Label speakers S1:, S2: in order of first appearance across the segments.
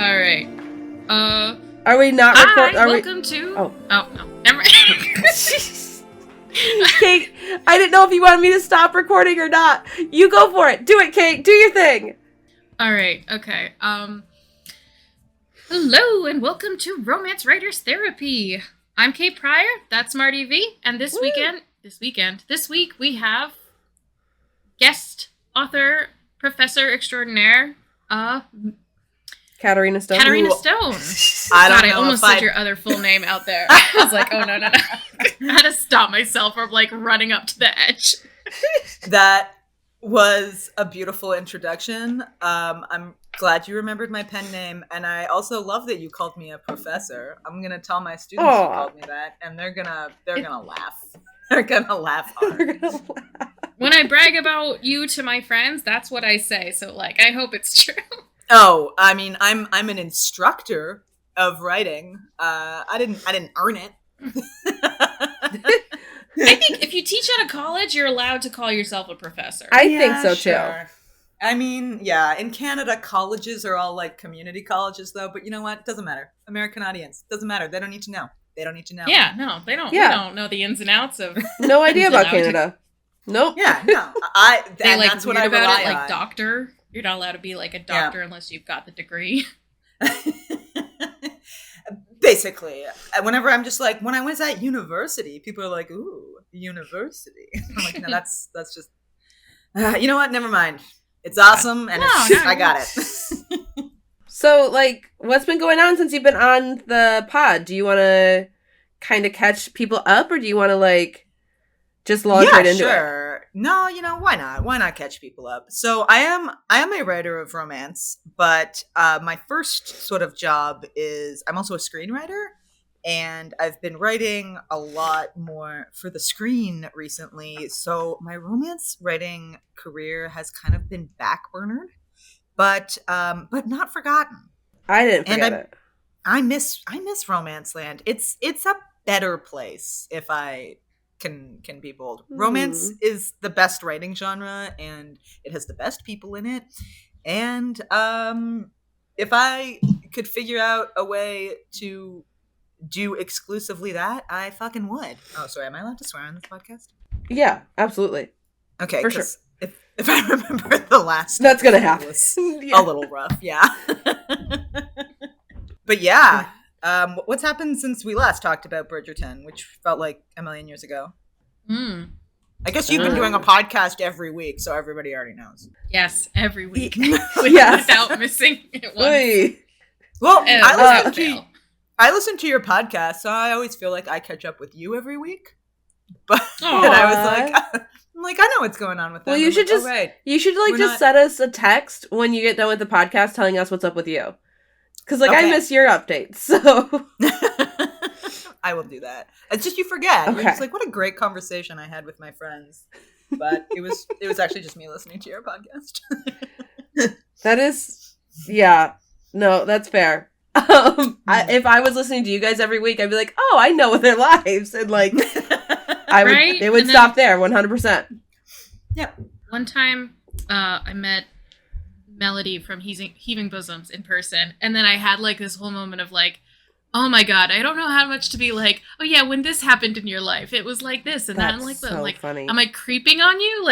S1: All right.
S2: Are we not recording?
S1: Welcome to... Oh, no. Never mind.
S2: Kate, I didn't know if you wanted me to stop recording or not. You go for it. Do it, Kate. Do your thing.
S1: All right. Okay. Hello and welcome to Romance Writers Therapy. I'm Kate Pryor. That's Marty V. And this week we have guest author, professor extraordinaire,
S2: Katerina Stone.
S1: Katerina Stone. I almost said your other full name out there. I was like, oh, no. I had to stop myself from, running up to the edge.
S3: That was a beautiful introduction. I'm glad you remembered my pen name, and I also love that you called me a professor. I'm going to tell my students you called me that, and they're gonna laugh. They're going to laugh hard.
S1: When I brag about you to my friends, that's what I say. So, I hope it's true.
S3: Oh, I mean, I'm an instructor of writing. I didn't earn it.
S1: I think if you teach at a college, you're allowed to call yourself a professor.
S2: I think so
S3: sure.
S2: too.
S3: I mean, yeah, in Canada, colleges are all community colleges, though. But you know what? It doesn't matter. American audience, doesn't matter. They don't need to know.
S1: Yeah, no, they don't. Yeah. We don't know the ins and outs of.
S2: No idea about Canada. Nope.
S3: Yeah, no. That's what I rely on.
S1: Doctor. You're not allowed to be a doctor unless you've got the degree.
S3: Basically, whenever I'm just when I was at university, people are like, "Ooh, university." I'm like, no, that's just. You know what? Never mind. It's awesome, and I got it.
S2: So, what's been going on since you've been on the pod? Do you want to kind of catch people up, or do you want to just launch right into it?
S3: No, why not? Why not catch people up? So I am a writer of romance, but my first sort of job is I'm also a screenwriter, and I've been writing a lot more for the screen recently. So my romance writing career has kind of been backburnered, but not forgotten.
S2: I didn't forget it.
S3: I miss Romance Land. It's a better place if I can be bold. Romance is the best writing genre, and it has the best people in it. And if I could figure out a way to do exclusively that, I fucking would. Oh, sorry, am I allowed to swear on this podcast?
S2: Yeah, absolutely.
S3: Okay,
S2: for sure.
S3: If I remember the last,
S2: that's gonna happen.
S3: Was a little rough, yeah. But yeah. What's happened since we last talked about Bridgerton, which felt like a million years ago? I guess you've been doing a podcast every week, so everybody already knows.
S1: Yes, every week.
S2: Yes.
S1: Without missing it once.
S3: Well, I listen to your podcast, so I always feel like I catch up with you every week. But and I was I know what's going on with them.
S2: Well, you should just send us a text when you get done with the podcast telling us what's up with you. Because, I miss your updates, so...
S3: I will do that. It's just you forget.
S2: Okay.
S3: You're just what a great conversation I had with my friends. But it was actually just me listening to your podcast.
S2: That is... Yeah. No, that's fair. If I was listening to you guys every week, I'd be like, oh, I know their lives. And, it would stop there, 100%.
S3: Yeah.
S1: One time, I met Melody from Heaving Bosoms in person, and then I had this whole moment of oh my god, I don't know how much to be oh yeah, when this happened in your life it was like this, and
S2: that's
S1: then I'm
S2: funny.
S1: Am I creeping on you?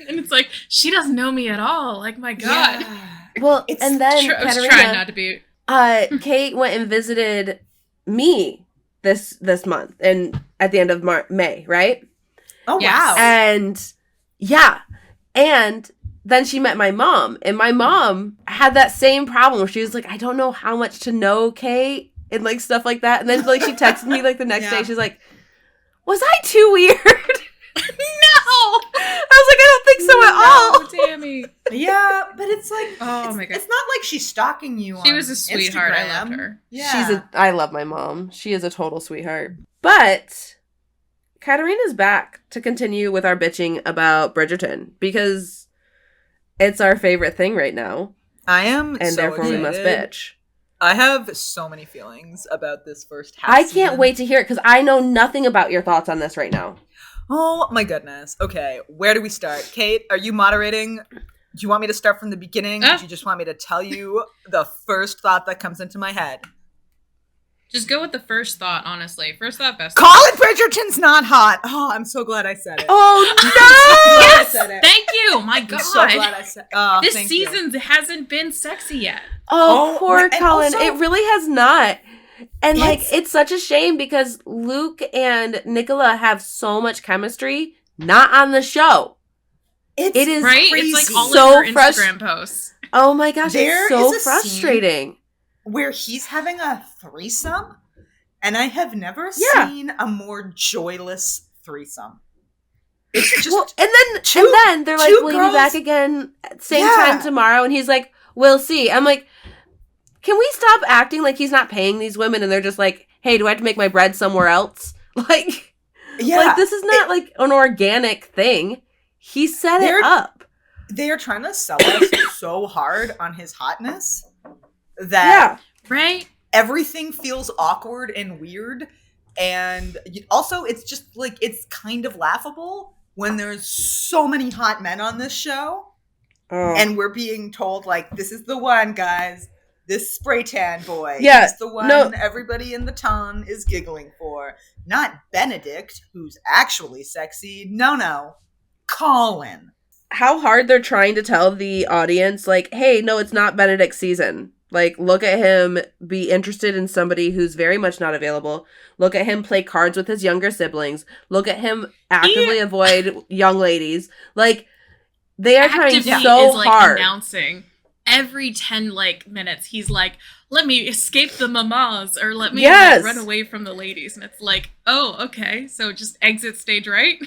S1: And it's she doesn't know me at all, my god.
S2: Yeah. Well, and then
S1: I was trying not to be
S2: Kate went and visited me this month, and at the end of May, right?
S3: Oh wow.
S2: And yeah, and then she met my mom, and my mom had that same problem where she was I don't know how much to know, Kate, and stuff like that. And then she texted me the next day. She's like, was I too weird?
S1: No!
S2: I was I don't think so at all.
S1: Tammy.
S3: Yeah, but it's
S1: oh my god.
S3: It's not she's stalking you.
S1: She was a sweetheart.
S3: Instagram.
S1: I loved her.
S3: Yeah.
S2: I love my mom. She is a total sweetheart. But Katerina's back to continue with our bitching about Bridgerton, because it's our favorite thing right now.
S3: I am,
S2: and
S3: so
S2: therefore
S3: excited.
S2: We must bitch.
S3: I have so many feelings about this first half.
S2: I can't wait to hear it, because I know nothing about your thoughts on this right now.
S3: Oh my goodness. Okay, where do we start? Kate, are you moderating you want me to start from the beginning? Or do you just want me to tell you the first thought that comes into my head?
S1: Just go with the first thought, honestly. First thought, best.
S3: Colin Bridgerton's not hot. Oh, I'm so glad I said it.
S2: Oh no!
S1: Yes, thank you. My God,
S3: I'm so glad I said. Oh,
S1: this
S3: thank
S1: season hasn't been sexy yet.
S2: Oh, poor
S3: and
S2: Colin.
S3: also-
S2: It really has not. And like,
S3: It's-
S2: it's such a shame because Luke and Nicola have so much chemistry, not on the show. It is
S1: Right?
S3: crazy.
S1: It's like all
S2: so
S1: of her Instagram posts.
S2: Oh my gosh,
S3: There
S2: it's so
S3: is a
S2: frustrating.
S3: where he's having a threesome, and I have never
S2: Yeah.
S3: seen a more joyless threesome. It's just
S2: Well, and then they're like,
S3: two
S2: "Will you
S3: girls-
S2: be back again at same
S3: Yeah.
S2: time tomorrow?" And he's like, "We'll see." I'm like, "Can we stop acting like he's not paying these women and they're just like, hey, do I have to make my bread somewhere else?" Like,
S3: yeah,
S2: like this is not like an organic thing. He set it
S3: They're-
S2: up.
S3: they are trying to sell us so hard on his hotness that
S1: Right?
S3: everything feels awkward and weird. And also, it's just like, it's kind of laughable when there's so many hot men on this show.
S2: Oh.
S3: And we're being told, like, this is the one, guys. This spray tan boy.
S2: Yeah,
S3: He's the one
S2: no.
S3: everybody in the ton is giggling for. Not Benedict, who's actually sexy. No. Colin.
S2: How hard they're trying to tell the audience, like, hey, no, it's not Benedict's season. Like, look at him be interested in somebody who's very much not available. Look at him play cards with his younger siblings. Look at him actively avoid young ladies. Like, they are trying
S1: Actively
S2: so
S1: is like
S2: hard.
S1: announcing every 10 minutes. He's like, "Let me escape the mamas," or "Let me
S2: Yes.
S1: run away from the ladies," and it's like, oh, okay, so just exit stage right.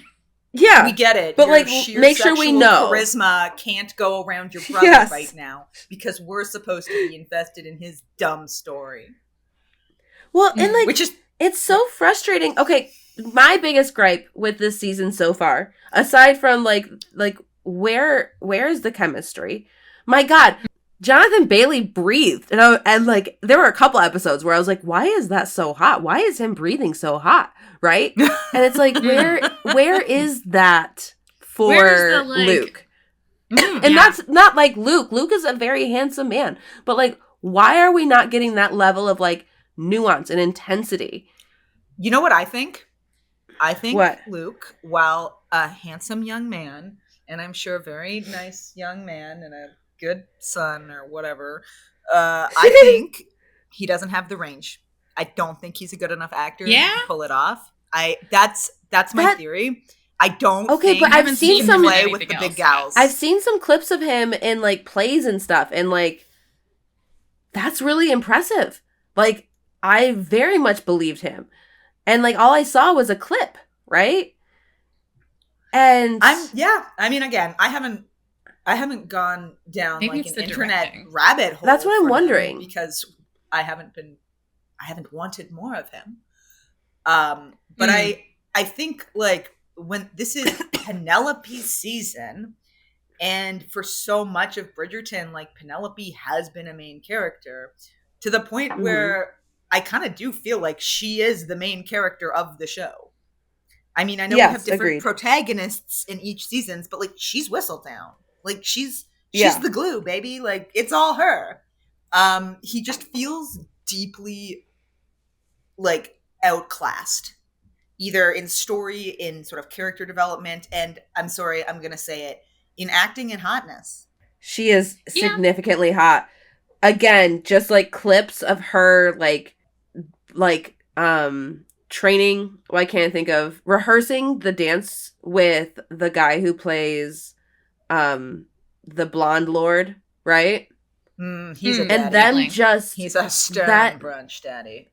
S2: Yeah.
S3: We get it.
S2: But,
S3: Your
S2: like,
S3: sheer
S2: make sure we
S3: sexual
S2: know.
S3: charisma can't go around your brother
S2: Yes.
S3: right now because we're supposed to be invested in his dumb story.
S2: Well, and like,
S3: Which is
S2: it's so frustrating. Okay, my biggest gripe with this season so far, aside from like where is the chemistry? My God, Jonathan Bailey breathed, and like there were a couple episodes where I was like, why is that so hot? Why is him breathing so hot? Right? And it's like, where is that for
S1: Where's the, like-
S2: Luke? And that's not like Luke. Luke is a very handsome man, but like, why are we not getting that level of like nuance and intensity?
S3: You know what I think? I think
S2: What?
S3: Luke, while a handsome young man, and I'm sure a very nice young man and a good son or whatever, I think he doesn't have the range. I don't think he's a good enough actor
S1: Yeah?
S3: to pull it off. That's my theory. I don't
S2: Okay,
S3: think
S2: but I've
S3: he
S2: seen
S3: can
S2: some-
S3: play with the
S1: anything
S3: big
S1: else.
S3: gals.
S2: I've seen some clips of him in like plays and stuff, and like that's really impressive. Like, I very much believed him. And like all I saw was a clip, right? And
S3: I mean, again, I haven't gone down
S1: Maybe
S3: like
S1: it's
S3: an
S1: the
S3: internet
S1: directing.
S3: rabbit hole.
S2: That's what I'm
S3: for him
S2: wondering.
S3: because I haven't wanted more of him. But I think like when this is Penelope's season, and for so much of Bridgerton, like Penelope has been a main character to the point
S2: Mhm.
S3: where I kind of do feel like she is the main character of the show. I mean, I know we
S2: Yes,
S3: have different
S2: agreed.
S3: protagonists in each seasons, but like she's Whistledown. Like she's
S2: Yeah.
S3: the glue, baby. Like it's all her. He just feels deeply like outclassed, either in story, in sort of character development, and I'm sorry, I'm gonna say it, in acting and hotness.
S2: she is
S1: Yeah.
S2: significantly hot. Again, just like clips of her like training, well, I can't think of, rehearsing the dance with the guy who plays the blonde lord, right?
S3: He's a
S1: Hmm.
S3: daddy.
S2: And them
S1: Definitely.
S2: just
S3: He's a stern
S2: that-
S3: brunch daddy.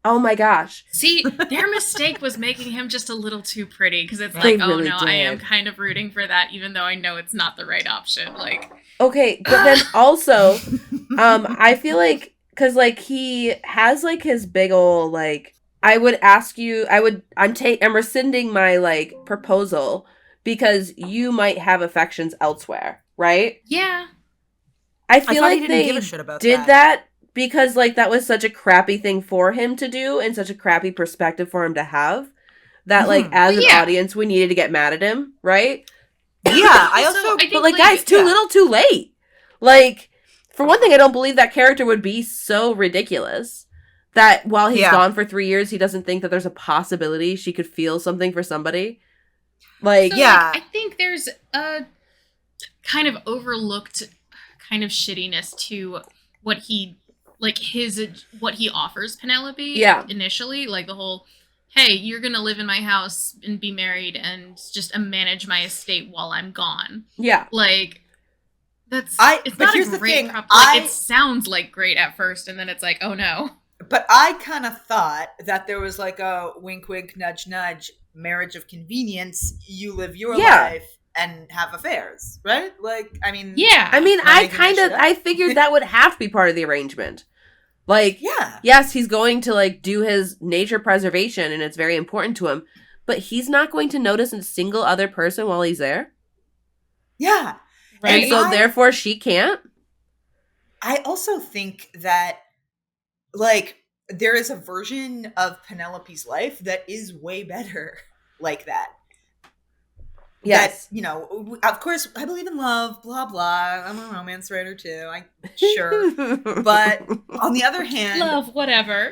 S2: oh my gosh.
S1: See, their mistake was making him just a little too pretty, because it's
S2: They
S1: like, oh
S2: really
S1: no, I am
S2: did.
S1: kind of rooting for that, even though I know it's not the right option. Like,
S2: Okay, but then also I feel like, because like he has like his big ol' like, I'm rescinding my like proposal because you might have affections elsewhere, right?
S1: yeah,
S2: I
S3: I
S2: feel
S3: thought he
S2: like
S3: didn't
S2: they
S3: give a shit about
S2: did
S3: that.
S2: that because like that was such a crappy thing for him to do and such a crappy perspective for him to have that like
S3: Mhm.
S2: as
S1: Well,
S2: an
S1: yeah.
S2: audience we needed to get mad at him, right?
S3: Yeah, I
S1: Also,
S3: also
S1: I think,
S2: But like, guys, too little, too late. Like, for one thing, I don't believe that character would be so ridiculous that while he's gone for 3 years, he doesn't think that there's a possibility she could feel something for somebody. Like,
S1: So,
S3: yeah.
S1: like, I think there's a kind of overlooked kind of shittiness to what he, like, what he offers Penelope initially. Like, the whole, hey, you're gonna live in my house and be married and just manage my estate while I'm gone.
S2: Yeah.
S1: Like, it's
S3: but
S1: not
S3: here's
S1: a
S3: the
S1: great
S3: thing,
S1: it sounds like great at first, and then it's like, oh no.
S3: But I kind of thought that there was like a wink, wink, nudge, nudge marriage of convenience. You live your life and have affairs, right? Like, I mean,
S1: yeah.
S2: I mean, I figured that would have to be part of the arrangement. Like,
S3: yeah,
S2: yes, he's going to like do his nature preservation, and it's very important to him. But he's not going to notice a single other person while he's there.
S3: Yeah,
S2: right. And so therefore, she can't.
S3: I also think that, like, there is a version of Penelope's life that is way better like that.
S2: Yes.
S3: That, you know, of course, I believe in love, blah, blah. I'm a romance writer, too. Sure. But on the other hand...
S1: Love, whatever.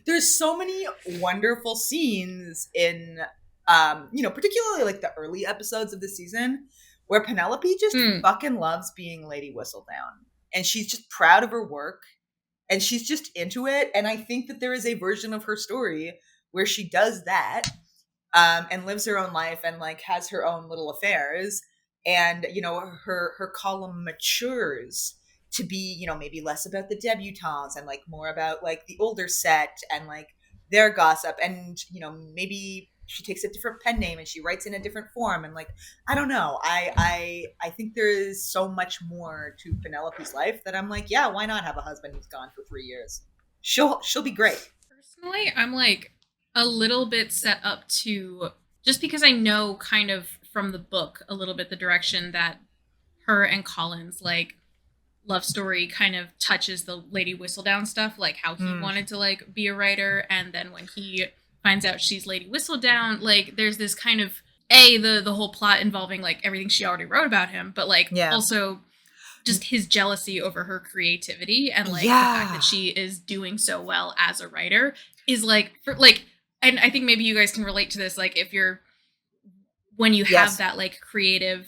S3: There's so many wonderful scenes in, you know, particularly, like, the early episodes of the season where Penelope just fucking loves being Lady Whistledown. And she's just proud of her work. And she's just into it. And I think that there is a version of her story where she does that and lives her own life and like has her own little affairs. And, you know, her column matures to be, you know, maybe less about the debutantes and like more about like the older set and like their gossip. And, you know, maybe she takes a different pen name and she writes in a different form. And like, I don't know. I think there is so much more to Penelope's life that I'm like, yeah, why not have a husband who's gone for 3 years? She'll be great.
S1: Personally, I'm like a little bit set up to, just because I know kind of from the book a little bit the direction that her and Colin's like love story kind of touches the Lady Whistledown stuff, like how he wanted to like be a writer, and then when he finds out she's Lady Whistledown, like there's this kind of the whole plot involving like everything she already wrote about him, but like also just his jealousy over her creativity and like the fact that she is doing so well as a writer is like for like, and I think maybe you guys can relate to this, like if you're when you have that like creative,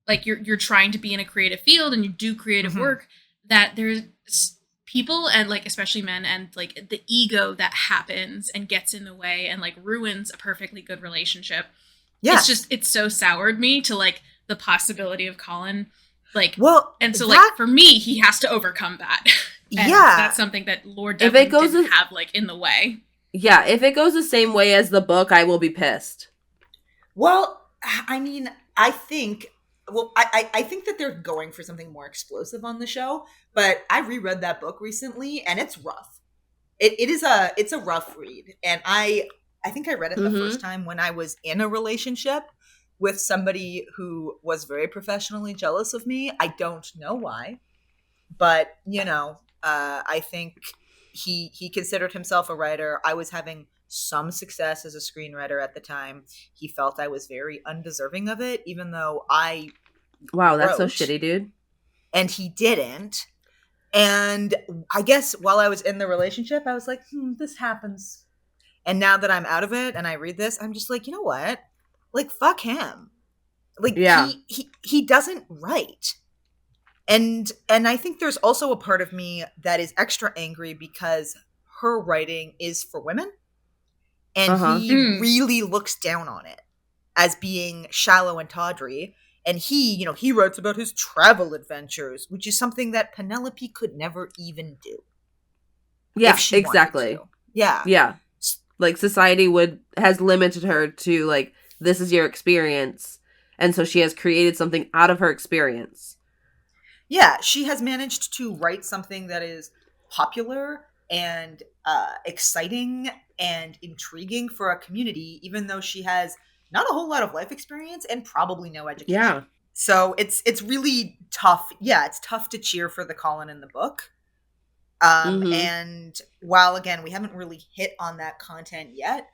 S1: like you're trying to be in a creative field and you do creative work, that there's people and like especially men and like the ego that happens and gets in the way and like ruins a perfectly good relationship. It's so soured me to like the possibility of Colin like, well, and so like for me he has to overcome that. And that's something that Lord Devlin didn't have like in the way.
S2: Yeah, if it goes the same way as the book, I will be pissed.
S3: Well, I mean, I think that they're going for something more explosive on the show, but I reread that book recently and it's rough. It's a rough read. And I think I read it the first time when I was in a relationship with somebody who was very professionally jealous of me. I don't know why, but you know, I think he considered himself a writer. I was having some success as a screenwriter at the time. He felt I was very undeserving of it, even though I
S2: that's so shitty, dude.
S3: And he didn't. And I guess while I was in the relationship, I was like, this happens. And now that I'm out of it and I read this, I'm just like, you know what? Like, fuck him. Like, he doesn't write. And I think there's also a part of me that is extra angry because her writing is for women. And he really looks down on it as being shallow and tawdry. And he writes about his travel adventures, which is something that Penelope could never even do.
S2: Yeah, exactly.
S3: Yeah.
S2: Yeah. Like society has limited her to like, this is your experience. And so she has created something out of her experience.
S3: Yeah, she has managed to write something that is popular and exciting and intriguing for a community, even though she has not a whole lot of life experience and probably no education.
S2: Yeah.
S3: So it's really tough. Yeah, it's tough to cheer for the Colin in the book. And while, again, we haven't really hit on that content yet,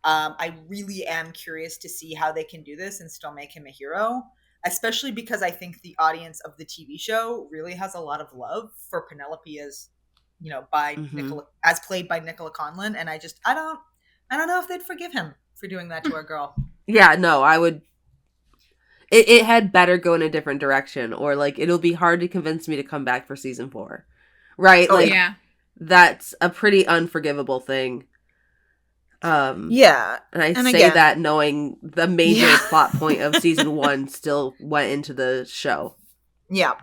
S3: I really am curious to see how they can do this and still make him a hero, especially because I think the audience of the TV show really has a lot of love for Penelope as, by Nicola, as played by Nicola Conlon, and I don't know if they'd forgive him for doing that to our girl.
S2: Yeah, no, I would. It had better go in a different direction, or like it'll be hard to convince me to come back for season 4, right?
S3: Oh,
S2: like
S1: yeah.
S2: That's a pretty unforgivable thing.
S3: Yeah,
S2: and I say
S3: again,
S2: that knowing the major plot point of season 1 still went into the show.
S3: Yeah,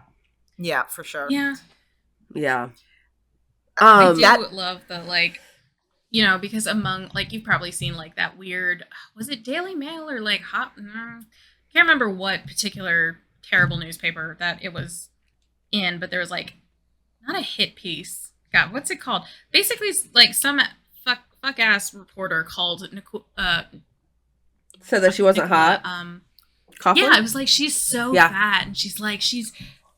S3: for sure.
S1: Yeah.
S2: I
S1: do love the like, because among like you've probably seen like that weird, was it Daily Mail or like can't remember what particular terrible newspaper that it was in, but there was like not a hit piece. God, what's it called? Basically, like some fuck ass reporter called Nicole.
S2: Said that she wasn't hot.
S1: Yeah, I was like, she's so fat, and she's like,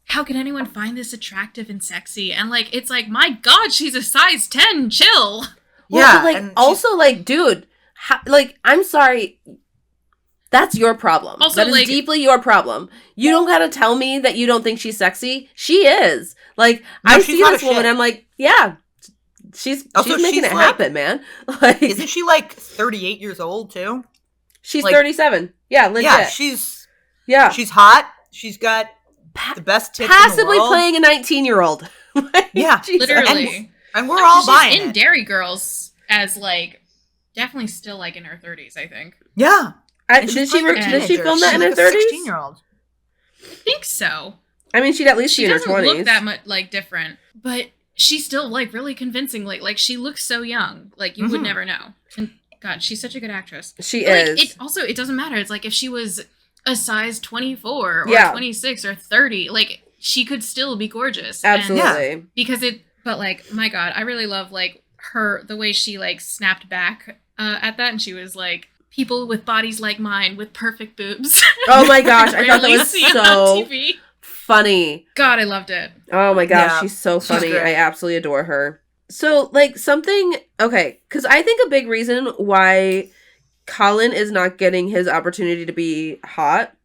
S1: how can anyone find this attractive and sexy? And like, it's like, my God, she's a size 10. Chill.
S2: Well, yeah, like also like, dude, I'm sorry. That's your problem. Also, that is deeply your problem. You don't gotta tell me that you don't think she's sexy. She is. Like, no, I see this woman, I'm like, yeah, she's making it happen, man. Like,
S3: isn't she like 38 years old too?
S2: She's 37. Yeah, legit.
S3: Yeah, she's hot. She's got the best tits
S2: passively
S3: in the world.
S2: Playing a 19-year-old.
S3: Yeah,
S1: literally.
S3: And we're all buying
S1: in Dairy Girls as like definitely still like in her 30s, I think.
S3: Yeah.
S2: Did she film that in her 30s?
S3: 16-year-old.
S1: I think so.
S2: I mean, she'd at least be in her 20s. She doesn't
S1: look that much like different, but she's still like really convincingly like she looks so young. Like you would never know. And God, she's such a good actress.
S2: She is.
S1: It doesn't matter. It's like if she was a size 24 or 26 or 30, like she could still be gorgeous.
S2: Absolutely.
S1: But like, my God, I really love like the way she like snapped back at that, and she was like, people with bodies like mine with perfect boobs.
S2: Oh my gosh, I thought that was so funny.
S1: God, I loved it.
S2: Oh my gosh, she's so funny. I absolutely adore her. So, like, because I think a big reason why Colin is not getting his opportunity to be hot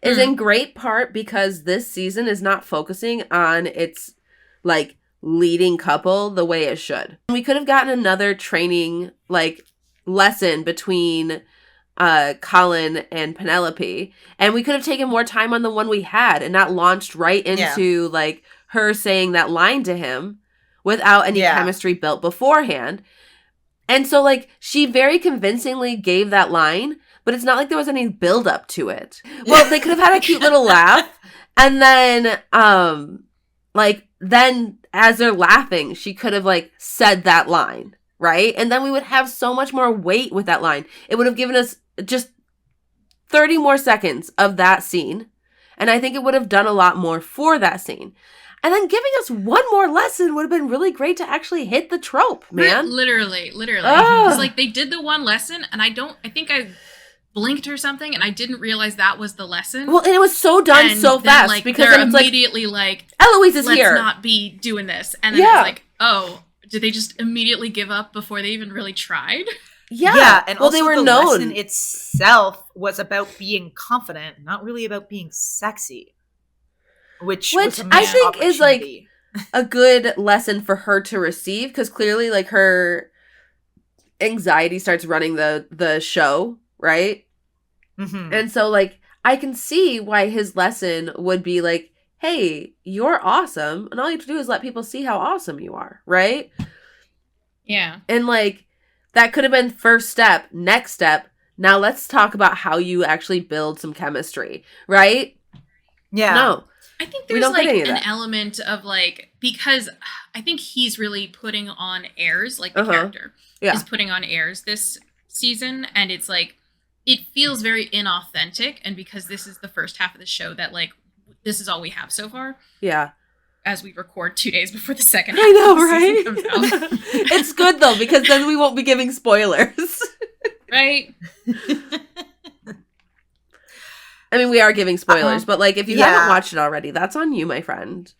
S2: is in great part because this season is not focusing on its, like, leading couple the way it should. We could have gotten another training, like, lesson between Colin and Penelope, and we could have taken more time on the one we had and not launched right into like her saying that line to him without any chemistry built beforehand. And so like she very convincingly gave that line, but it's not like there was any build up to it. Well, they could have had a cute little laugh, and then then as they're laughing, she could have like said that line. Right? And then we would have so much more weight with that line. It would have given us just 30 more seconds of that scene. And I think it would have done a lot more for that scene. And then giving us one more lesson would have been really great to actually hit the trope, man.
S1: Literally. Because like they did the one lesson, and I think I blinked or something, and I didn't realize that was the lesson.
S2: Well, and it was so done so fast.
S1: Like,
S2: because
S1: they're immediately like,
S2: Eloise is here.
S1: Let's not be doing this. And then it's like, oh, did they just immediately give up before they even really tried?
S3: Yeah, and also
S2: they were
S3: the
S2: known.
S3: lesson itself was about being confident, not really about being sexy. Which
S2: I think is like a good lesson for her to receive, because clearly like her anxiety starts running the show, right? Mm-hmm. And so like I can see why his lesson would be like, hey, you're awesome, and all you have to do is let people see how awesome you are, right?
S1: Yeah.
S2: And, like, that could have been first step, next step. Now let's talk about how you actually build some chemistry, right?
S3: Yeah.
S2: No.
S1: I think there's, like, an element of, like, because I think he's really putting on airs, like, the character is putting on airs this season, and it's, like, it feels very inauthentic, and because this is the first half of the show that, like, this is all we have so far.
S2: Yeah.
S1: As we record 2 days before the second half.
S2: I know, right? It's good, though, because then we won't be giving spoilers.
S1: Right?
S2: I mean, we are giving spoilers, but, like, if you haven't watched it already, that's on you, my friend.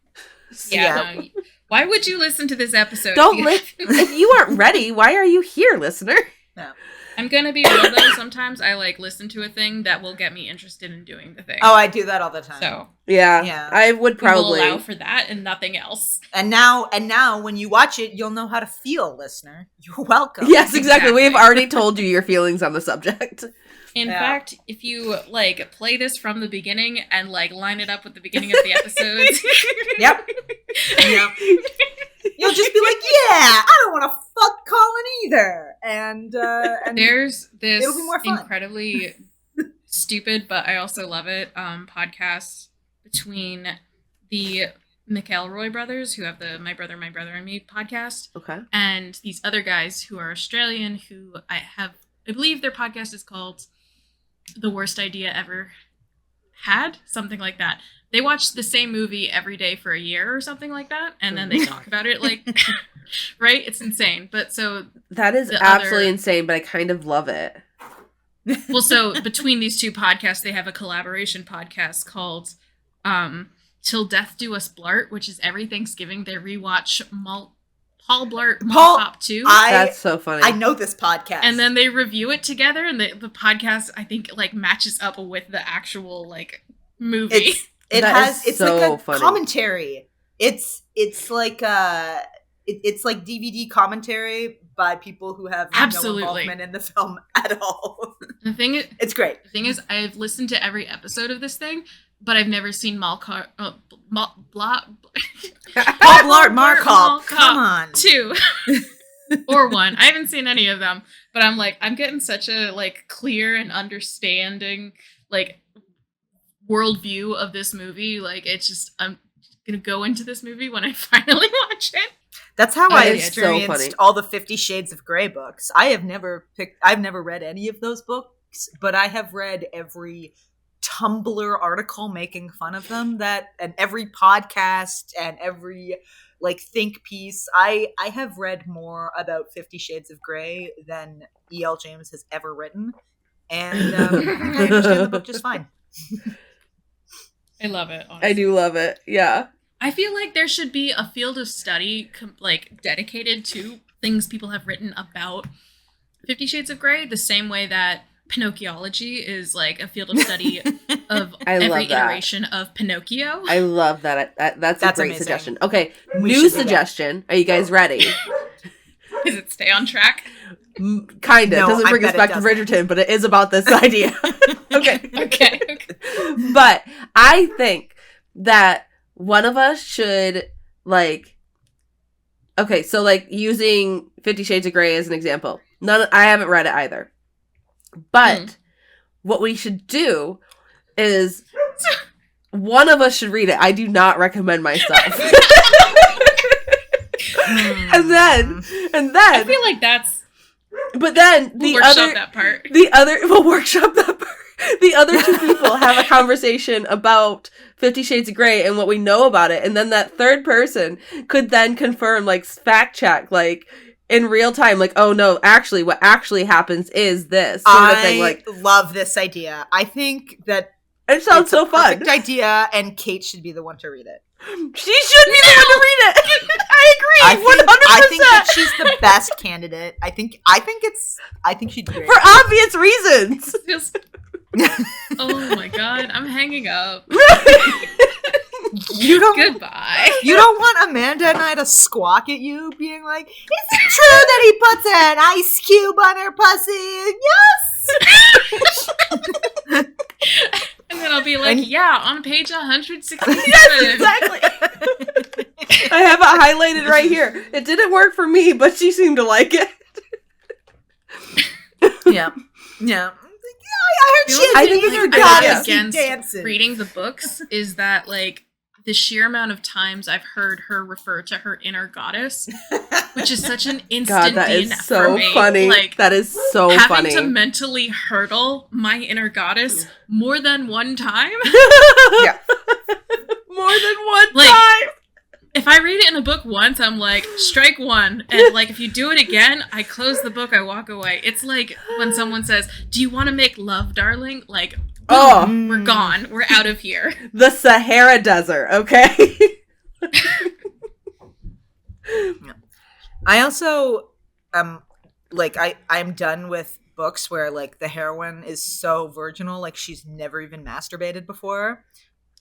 S1: No, why would you listen to this episode?
S2: If you aren't ready, why are you here, listener?
S3: No.
S1: I'm gonna be real though. Sometimes I like listen to a thing that will get me interested in doing the thing.
S3: Oh, I do that all the time.
S1: So
S3: Yeah.
S2: I would
S1: we will
S2: probably
S1: allow for that and nothing else.
S3: And now, when you watch it, you'll know how to feel, listener. You're welcome.
S2: Yes, exactly. We have
S1: Exactly.
S2: already told you your feelings on the subject.
S1: In
S3: Yeah.
S1: fact, if you like play this from the beginning and like line it up with the beginning of the episodes,
S3: Yep. Yep. You'll just be like, yeah, I don't want to fuck Colin either. And
S1: there's this
S3: It'll be more fun.
S1: incredibly stupid, but I also love it, podcast between the McElroy brothers, who have the My Brother, and Me podcast,
S2: Okay.
S1: and these other guys who are Australian, who I believe their podcast is called The Worst Idea Ever Had, something like that. They watch the same movie every day for a year or something like that, and then they talk about it like, right? It's insane. But so
S2: That is
S1: the
S2: absolutely
S1: other-
S2: insane, but I kind of love it.
S1: well, so between these two podcasts, they have a collaboration podcast called Till Death Do Us Blart, which is every Thanksgiving they rewatch Paul Blart Mall Cop 2.
S2: That's so funny.
S3: I know this podcast.
S1: And then they review it together, and the podcast, I think, like matches up with the actual like movie.
S3: It's
S2: so
S3: like a
S2: funny.
S3: commentary. It's like it's like DVD commentary by people who have
S1: Absolutely.
S3: no involvement in the film at all.
S1: The thing is,
S3: It's great.
S1: I've listened to every episode of this thing, but I've never seen
S3: Paul Blart Mall Cop. Come on.
S1: 2 or 1. I haven't seen any of them, but I'm like, I'm getting such a like clear and understanding like worldview of this movie. Like, it's just, I'm gonna go into this movie when I finally watch it.
S3: That's how
S1: Oh,
S3: I
S1: it's
S2: so funny.
S3: experienced all the 50 Shades of Grey books. I've never read any of those books, but I have read every Tumblr article making fun of them, and every podcast and every like think piece. I have read more about 50 Shades of Grey than E.L. James has ever written, and I understand the book just fine.
S1: I love it. Honestly.
S2: I do love it. Yeah.
S1: I feel like there should be a field of study like dedicated to things people have written about 50 Shades of Grey, the same way that Pinocchiology is like a field of study of
S2: I love
S1: every
S2: that.
S1: iteration of Pinocchio.
S2: I love that. That's a great
S3: amazing.
S2: suggestion. Okay,
S3: We
S2: new
S3: should do that.
S2: suggestion. Are you guys ready?
S1: Does it stay on track?
S2: Kind of.
S3: No,
S2: Doesn't
S3: I
S2: bring us
S3: bet
S2: back
S3: it
S2: to
S3: doesn't.
S2: Bridgerton, but it is about this idea. Okay.
S1: Okay.
S2: But I think that one of us should, like, okay, so, like, using 50 Shades of Grey as an example. I haven't read it either. But what we should do is one of us should read it. I do not recommend myself. and then,
S1: I feel like that's
S2: but then
S1: we'll
S2: the
S1: workshop
S2: other,
S1: that part.
S2: we'll workshop that part. The other two people have a conversation about 50 Shades of Grey and what we know about it. And then that third person could then confirm, like, fact check, like, in real time, like, oh no, actually, what actually happens is this sort of thing. Like,
S3: love this idea. I think that
S2: it sounds
S3: it's
S2: so
S3: a
S2: fun.
S3: perfect idea, and Kate should be the one to read it.
S2: She should be the one to read it. I agree, 100%.
S3: I think that she's the best candidate. I think she'd be great.
S2: For obvious reasons.
S1: Just, oh my god, I'm hanging up.
S3: You don't
S1: Goodbye.
S3: You don't want Amanda and I to squawk at you, being like, "Is it true that he puts an ice cube on her pussy?" Yes.
S1: And then I'll be like, yeah, on page 167.
S2: Yes, exactly. I have it highlighted right here. It didn't work for me, but she seemed to like it.
S3: Yeah. Yeah. I heard she
S2: I
S3: had
S2: think
S3: been
S2: it's
S3: her
S2: a good
S3: goddess
S2: idea.
S1: against
S3: dancing.
S1: reading the books is that like the sheer amount of times I've heard her refer to her inner goddess, which is such an instant
S2: God, that
S1: bean
S2: is
S1: for
S2: so
S1: me.
S2: funny.
S1: Like
S2: That is so
S1: having
S2: funny.
S1: to mentally hurdle my inner goddess more than one time.
S3: Yeah.
S2: More than one
S1: Like,
S2: time.
S1: If I read it in a book once, I'm like, strike one. And like, if you do it again, I close the book, I walk away. It's like when someone says, do you want to make love, darling? Like, boom,
S2: Oh,
S1: we're gone. We're out of here.
S2: the Sahara Desert, okay?
S3: I also like I'm done with books where like the heroine is so virginal, like she's never even masturbated before.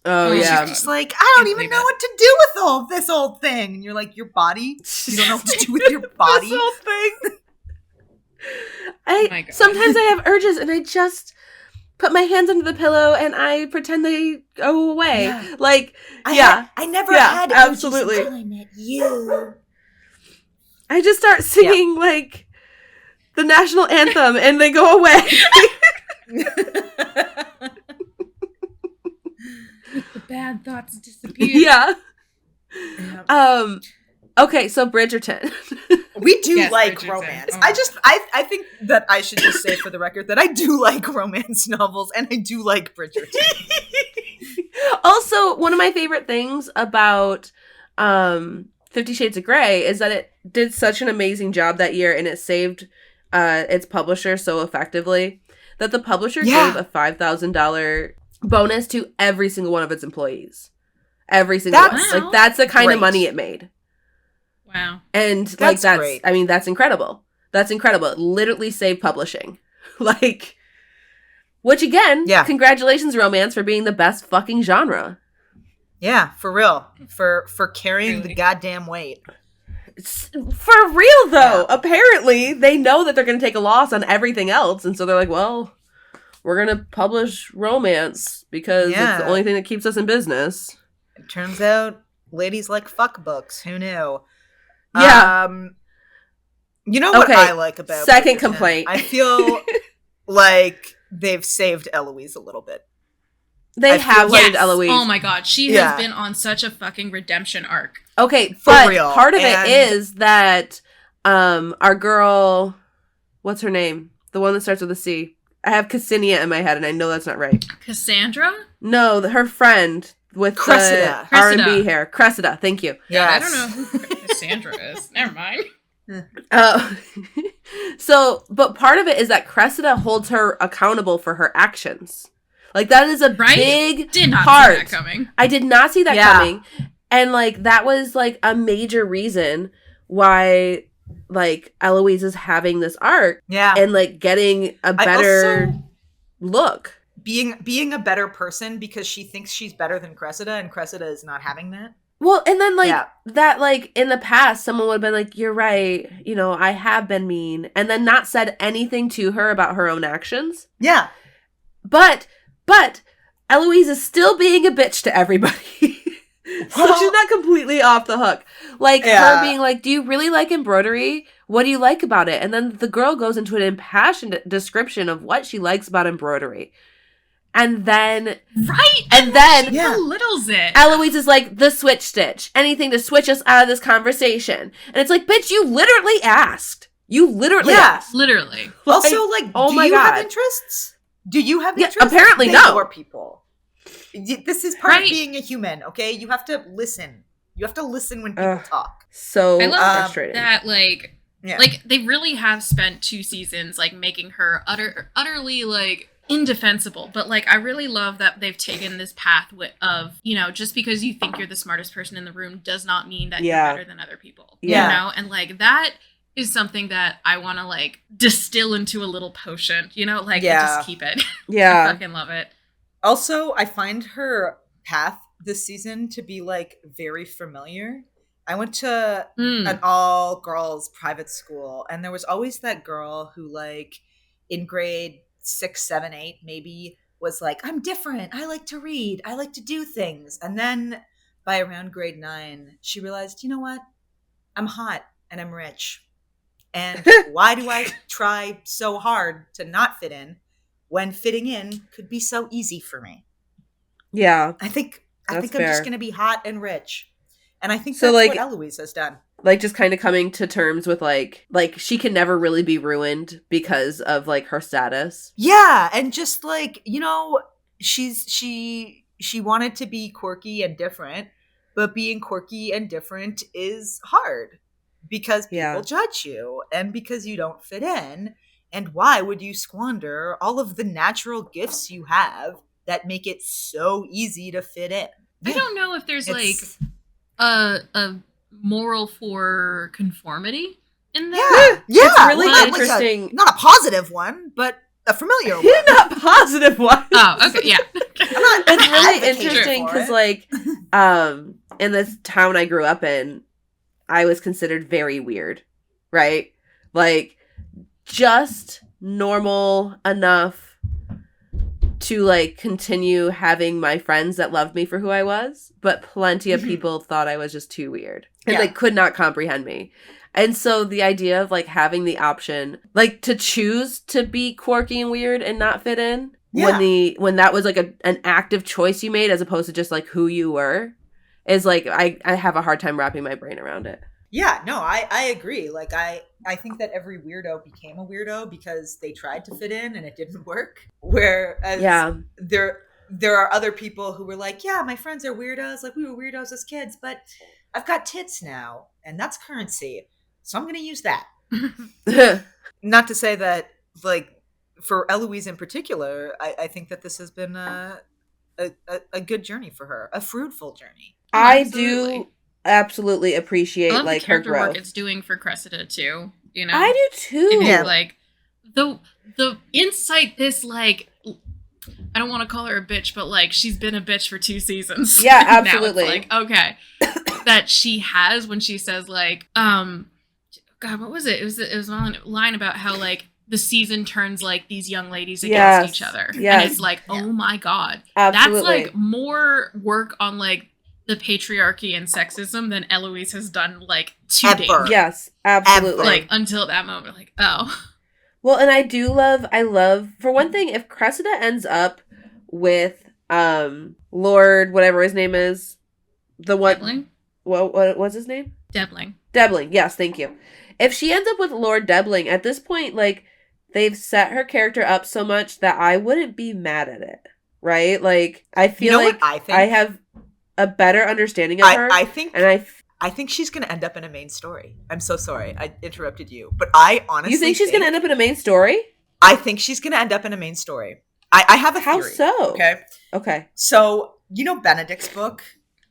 S2: Oh,
S1: And
S2: yeah.
S3: She's just like, I don't
S1: Can't
S3: even
S1: believe
S3: know
S1: it.
S3: what to do with all this old thing. And you're like, your body? You don't know what to do with your body?
S2: This whole thing.
S1: Oh my God.
S2: Sometimes I have urges and I just put my hands under the pillow and I pretend they go away.
S3: Yeah.
S2: Like,
S3: I never had
S2: absolutely.
S3: urges until I met you.
S2: I just start singing like the national anthem and they go away.
S1: The bad thoughts disappear.
S2: Yeah.
S3: Yeah.
S2: Okay, so Bridgerton.
S3: We do
S1: Yes,
S3: like
S1: Bridgerton.
S3: romance.
S1: Oh.
S3: I think that I should just say for the record that I do like romance novels and I do like Bridgerton.
S2: Also, one of my favorite things about 50 Shades of Grey is that it did such an amazing job that year and it saved its publisher so effectively that the publisher gave a $5,000 bonus to every single one of its employees. Every single one.
S3: That's
S2: Like, that's the kind
S3: great.
S2: of money it made.
S1: Wow.
S2: And
S3: That's great.
S2: I mean, that's incredible. That's incredible. It literally saved publishing. Like, which again,
S3: Yeah.
S2: congratulations, romance, for being the best fucking genre.
S3: Yeah, for real. For carrying the
S1: Really?
S3: goddamn weight.
S2: For real, though.
S3: Yeah.
S2: Apparently, they know that they're going to take a loss on everything else. And so they're like, well, we're going to publish romance because it's
S3: Yeah.
S2: the only thing that keeps us in business.
S3: It turns out ladies like fuck books. Who knew?
S2: Yeah.
S3: You know what
S2: Okay,
S3: I like about
S2: second
S3: Bridgerton?
S2: complaint.
S3: I feel like they've saved Eloise a little bit.
S2: They
S3: I
S2: have
S3: feel
S2: saved
S1: Yes.
S2: Eloise.
S1: Oh my God. She
S3: Yeah.
S1: has been on such a fucking redemption arc.
S2: Okay,
S3: For
S2: but
S3: real.
S2: part of
S3: And-
S2: it is that our girl, what's her name? The one that starts with a C. I have Cassinia in my head, and I know that's not right.
S1: Cassandra?
S2: No, her friend with
S3: Cressida.
S2: the R&B
S1: Cressida.
S2: hair. Cressida, thank you.
S3: Yes.
S1: I don't know who Cassandra is. Never mind.
S2: But part of it is that Cressida holds her accountable for her actions. Like, that is a
S1: Right?
S2: big
S1: Did not
S2: part.
S1: see that coming.
S2: I did not see that
S3: Yeah.
S2: coming. And, like, that was, like, a major reason why, like, Eloise is having this arc
S3: Yeah.
S2: and, like, getting a better
S3: also-
S2: look.
S3: being a better person because she thinks she's better than Cressida and Cressida is not having that.
S2: Well, and then, like,
S3: Yeah.
S2: that, like, in the past, someone would have been like, you're right, you know, I have been mean, and then not said anything to her about her own actions.
S3: Yeah.
S2: But Eloise is still being a bitch to everybody. So
S3: Well-
S2: she's not completely off the hook. Like,
S3: Yeah.
S2: her being like, do you really like embroidery? What do you like about it? And then the girl goes into an impassioned description of what she likes about embroidery. And then
S1: Right?
S2: And then-
S1: she
S3: Yeah.
S1: belittles it.
S2: Eloise is like, the switch stitch. Anything to switch us out of this conversation. And it's like, bitch, you literally asked. You literally
S3: Yeah.
S2: asked.
S1: Literally.
S3: Also, like,
S2: oh
S3: do
S2: my
S3: you
S2: God.
S3: have interests? Do you have
S2: Yeah,
S3: interests?
S2: apparently
S3: They
S2: no.
S3: are people. This is part of
S1: Right.
S3: being a human, okay? You have to listen. You have to listen when people
S2: Ugh.
S3: talk.
S2: So
S1: I love
S2: frustrating.
S1: that, like,
S3: Yeah.
S1: like they really have spent 2 seasons like making her utterly like indefensible, but like I really love that they've taken this path of, you know, just because you think you're the smartest person in the room does not mean that
S2: Yeah.
S1: you're better than other people.
S2: Yeah.
S1: You know, and like that is something that I want to like distill into a little potion, you know, like
S3: Yeah.
S1: just keep it. I
S2: Yeah.
S1: fucking love it.
S3: Also, I find her path this season to be like very familiar. I went to an all girls private school, and there was always that girl who, like, in grade 6, 7, 8, maybe, was like, I'm different. I like to read. I like to do things. And then by around grade 9, she realized, you know what? I'm hot and I'm rich. And why do I try so hard to not fit in when fitting in could be so easy for me?
S2: Yeah.
S3: I think
S2: That's
S3: I'm just
S2: fair.
S3: going to be hot and rich. And I think
S2: So,
S3: that's
S2: like-
S3: what Eloise has done.
S2: Like, just kind of coming to terms with, like she can never really be ruined because of, like, her status.
S3: Yeah, and just like, you know, she wanted to be quirky and different, but being quirky and different is hard because people
S2: Yeah.
S3: judge you and because you don't fit in. And why would you squander all of the natural gifts you have that make it so easy to fit in?
S1: I don't know if there's like
S3: It's-
S1: a moral for conformity in the
S3: Yeah.
S2: It's really
S3: not
S2: interesting.
S3: not a positive one, but a familiar one.
S2: Not positive one.
S1: Oh, okay, yeah.
S2: It's really
S3: advocating
S2: interesting
S3: for
S2: because,
S3: it.
S2: like, in this town I grew up in, I was considered very weird, right? Like, just normal enough to, like, continue having my friends that loved me for who I was, but plenty of people thought I was just too weird and, like, could not comprehend me. And so the idea of, like, having the option, like, to choose to be quirky and weird and not fit in, when that was, like, an active choice you made as opposed to just, like, who you were, is, like, I have a hard time wrapping my brain around it.
S3: Yeah, no, I agree. Like, I think that every weirdo became a weirdo because they tried to fit in and it didn't work. Whereas there are other people who were like, yeah, my friends are weirdos. Like, we were weirdos as kids, but I've got tits now, and that's currency. So I'm going to use that. Not to say that, like, for Eloise in particular, I think that this has been a good journey for her, a fruitful journey.
S2: I do absolutely appreciate,
S1: I love
S2: like,
S1: the character
S2: her growth.
S1: work it's doing for Cressida too. You know,
S2: I do too.
S1: Even, like the insight. This, like, I don't want to call her a bitch, but, like, she's been a bitch for 2 seasons.
S2: Yeah, absolutely.
S1: Now it's like, okay, that she has when she says, like, God, what was it? It was a line about how, like, the season turns, like, these young ladies against each other.
S2: Yes.
S1: And it's like, oh my God.
S2: Absolutely.
S1: That's, like, more work on, like, the patriarchy and sexism than Eloise has done, like, to date.
S2: Yes, absolutely.
S1: Like, until that moment, like, oh.
S2: Well, and I love, for one thing, if Cressida ends up with Lord, whatever his name is, the one...
S1: Debling?
S2: What was his name?
S1: Debling.
S2: Debling, yes, thank you. If she ends up with Lord Debling, at this point, like, they've set her character up so much that I wouldn't be mad at it, right? Like, I feel like I have a better understanding of her.
S3: I think she's going to end up in a main story. I'm so sorry. I interrupted you. But I honestly
S2: You think she's going to end up in a main story?
S3: I think she's going to end up in a main story. I have a theory.
S2: How so?
S3: Okay. So, you know Benedict's book?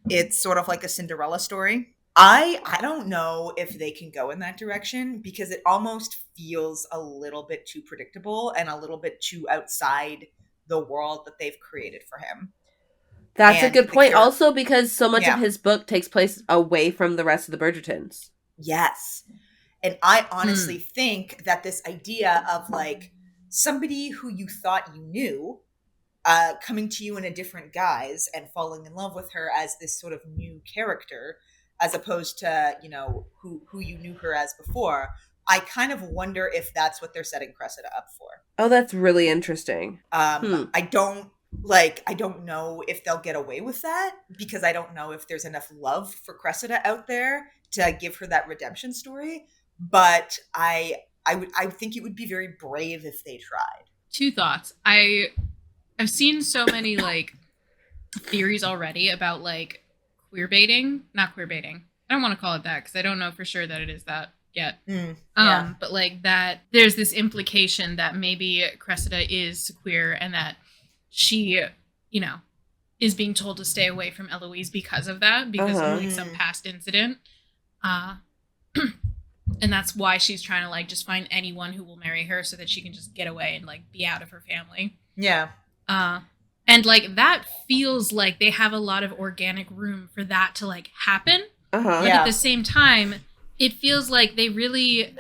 S3: It's sort of like a Cinderella story. I don't know if they can go in that direction because it almost feels a little bit too predictable and a little bit too outside the world that they've created for him.
S2: That's a good point. Also, because so much of his book takes place away from the rest of the Bridgertons.
S3: Yes. And I honestly think that this idea of, like, somebody who you thought you knew coming to you in a different guise and falling in love with her as this sort of new character, as opposed to, you know, who you knew her as before, I kind of wonder if that's what they're setting Cressida up for.
S2: Oh, that's really interesting.
S3: I don't know if they'll get away with that because I don't know if there's enough love for Cressida out there to give her that redemption story. But I think it would be very brave if they tried.
S1: 2 thoughts. I've seen so many, like, theories already about, like, not queer baiting. I don't want to call it that because I don't know for sure that it is that yet. But, like, that there's this implication that maybe Cressida is queer and that she, you know, is being told to stay away from Eloise because of that, because of, like, some past incident. And that's why she's trying to, like, just find anyone who will marry her so that she can just get away and, like, be out of her family.
S3: Yeah.
S1: And, like, that feels like they have a lot of organic room for that to, like, happen. But at the same time, it feels like they really